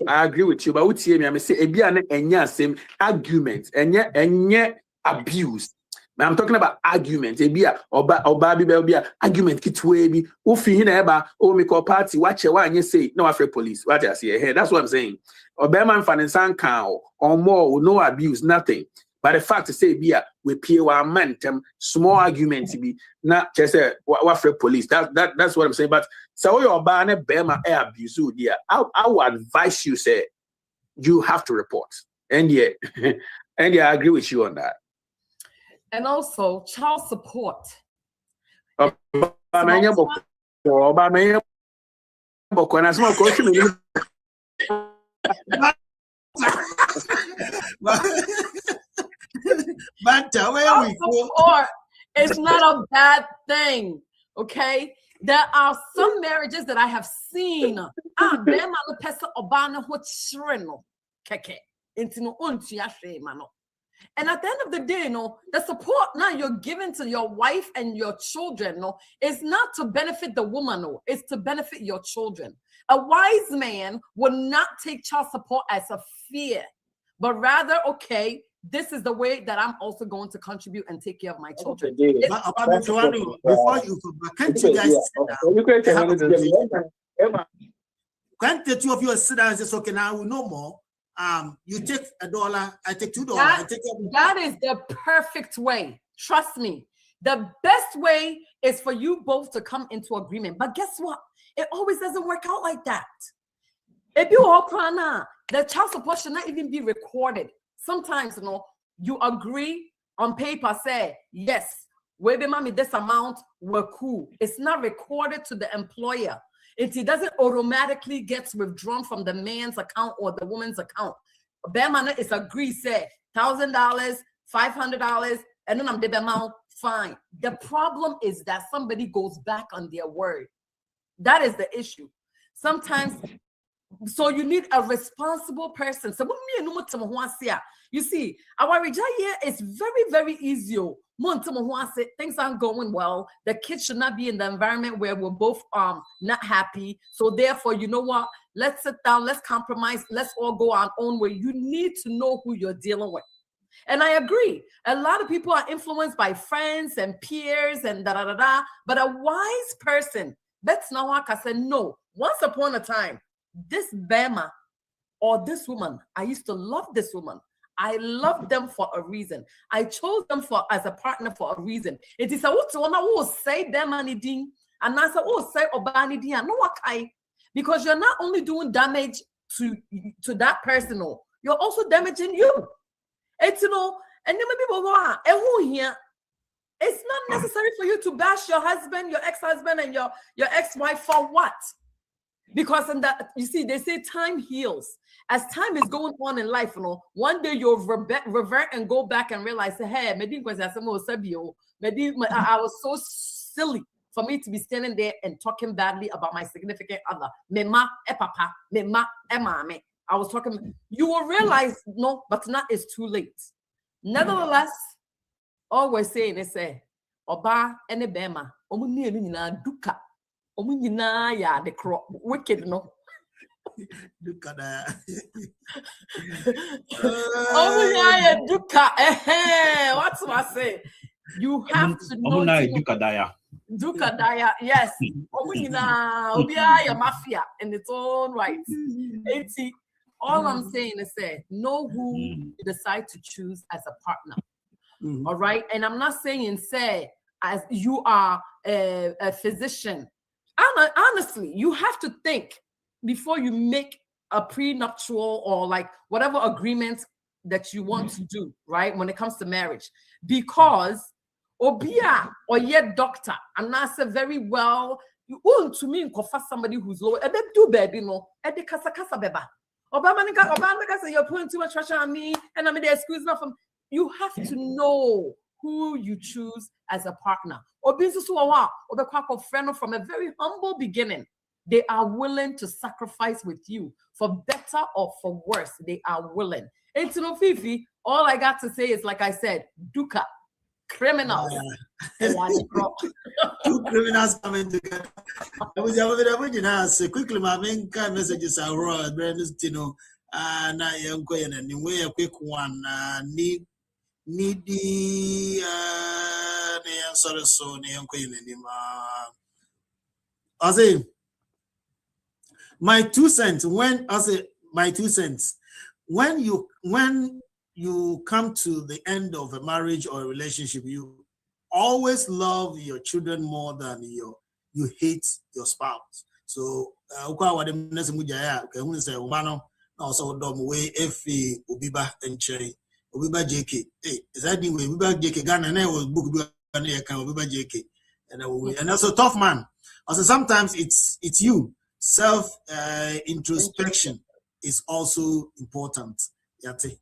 I agree with you, but what you mean? I say, same argument, and abuse. I'm talking about argument. Ebia oba bi argument kitwe bi. Ufi hina eba o me call party watch wa anye say no afraid police. What I say here. That's what I'm saying. Oba man faninsan kan or more no abuse nothing. But the fact to say bia we pay wa man small argument be not just say what afraid police. That's what I'm saying. But so your oba ne bema abuse you there. I would advise you say you have to report. And yeah, I agree with you on that. And also child support. It's not a bad thing, okay? There are some marriages that I have seen. And at the end of the day, the support now you're giving to your wife and your children, is not to benefit the woman, it's to benefit your children. A wise man will not take child support as a fear, but rather, okay, this is the way that I'm also going to contribute and take care of my children. Before you can't you guys can't the two of you sit down and say, okay, now we know more. You take $1, I take $2. That is the perfect way. Trust me. The best way is for you both to come into agreement. But guess what? It always doesn't work out like that. If you all plan, the child support should not even be recorded. Sometimes, you agree on paper, say, yes, baby mommy, this amount, we're cool. It's not recorded to the employer. It doesn't automatically get withdrawn from the man's account or the woman's account. Bemana is agree, say $1,000, $500, and then I'm the amount, fine. The problem is that somebody goes back on their word. That is the issue. Sometimes, so you need a responsible person. So you see, our here is very, very easy. Things aren't going well. The kids should not be in the environment where we're both not happy. So therefore, you know what? Let's sit down, let's compromise, let's all go our own way. You need to know who you're dealing with. And I agree. A lot of people are influenced by friends and peers and da-da-da-da. But a wise person, that's not what I said, no. Once upon a time, this Bama or this woman, I used to love this woman. I love them for a reason. I chose them as a partner for a reason. It is a what will say them anything, and I said, oh, say obanidi and no wakai, because you're not only doing damage to that person, you're also damaging you. It's and then people go, who here? It's not necessary for you to bash your husband, your ex-husband, and your ex-wife for what? Because in that, you see, they say time heals. As time is going on in life, one day you'll revert and go back and realize, hey, I was so silly for me to be standing there and talking badly about my significant other. Mema, papa, mema, mame. I was talking, you will realize, no, but now it's too late. Nevertheless, all we're saying is, Oba and Bema, Omunina Duka, Omunina, ya the crop, wicked, no. Duka, Omunina Duka, what's what I say? You have to know. Duka Daya, yes. Omunina, Obia, mafia in its own right. All I'm saying is know who you decide to choose as a partner. All right. And I'm not saying as you are a physician. Honestly, you have to think before you make a prenuptial or like whatever agreement that you want to do, right? When it comes to marriage, because Obia or yet doctor, and that's a very well, you want to me somebody who's low, and then do baby, and the casa beba. Obama say you're putting too much pressure on me, and I'm the excuse not from. You have to know who you choose as a partner. Or a friend from a very humble beginning. They are willing to sacrifice with you for better or for worse. They are willing. It's no Fifi. All I got to say is, like I said, Duka, criminals. Two criminals coming together. Quickly, my main kind messages are raw. Brandon, na yanko yana ni way a quick one. Needy, sorry, so ni yanko yana ni I say my 2 cents. When I say my 2 cents, when you come to the end of a marriage or a relationship, you always love your children more than you hate your spouse. So also dom way efi obiba encheri obiba JK. Hey, is that the way obiba JK Ghana na was book do na kan obiba JK and also tough man. Also sometimes it's you. Self introspection is also important. Thank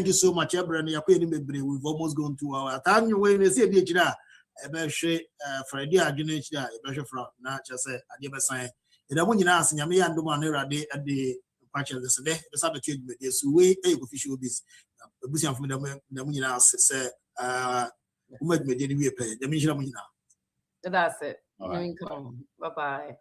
you so much, we've almost gone 2 hours. Time when they say Friday That's it. Bye-bye.